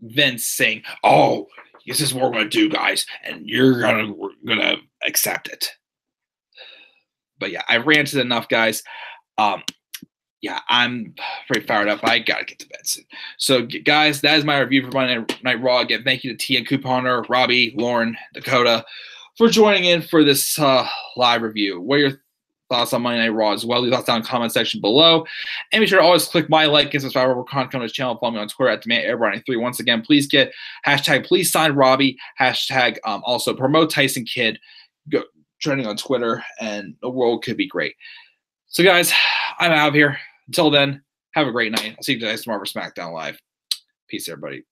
Vince saying, "Oh, this is what we're gonna do, guys, and we're gonna accept it." But yeah, I ranted enough, guys. Yeah, I'm pretty fired up. I gotta get to bed soon. So, guys, that is my review for Monday Night Raw. Again, thank you to T and Couponer, Robbie, Lauren, Dakota for joining in for this live review. What are your thoughts on Monday Night Raw as well? Leave thoughts down in the comment section below. And be sure to always click my like and subscribe for more content on this channel. Follow me on Twitter at DemandAirBrownie3. Once again, please get hashtag please sign Robbie, hashtag also promote Tyson Kidd, go trending on Twitter, and the world could be great. So, guys, I'm out of here. Until then, have a great night. I'll see you guys tomorrow for SmackDown Live. Peace, everybody.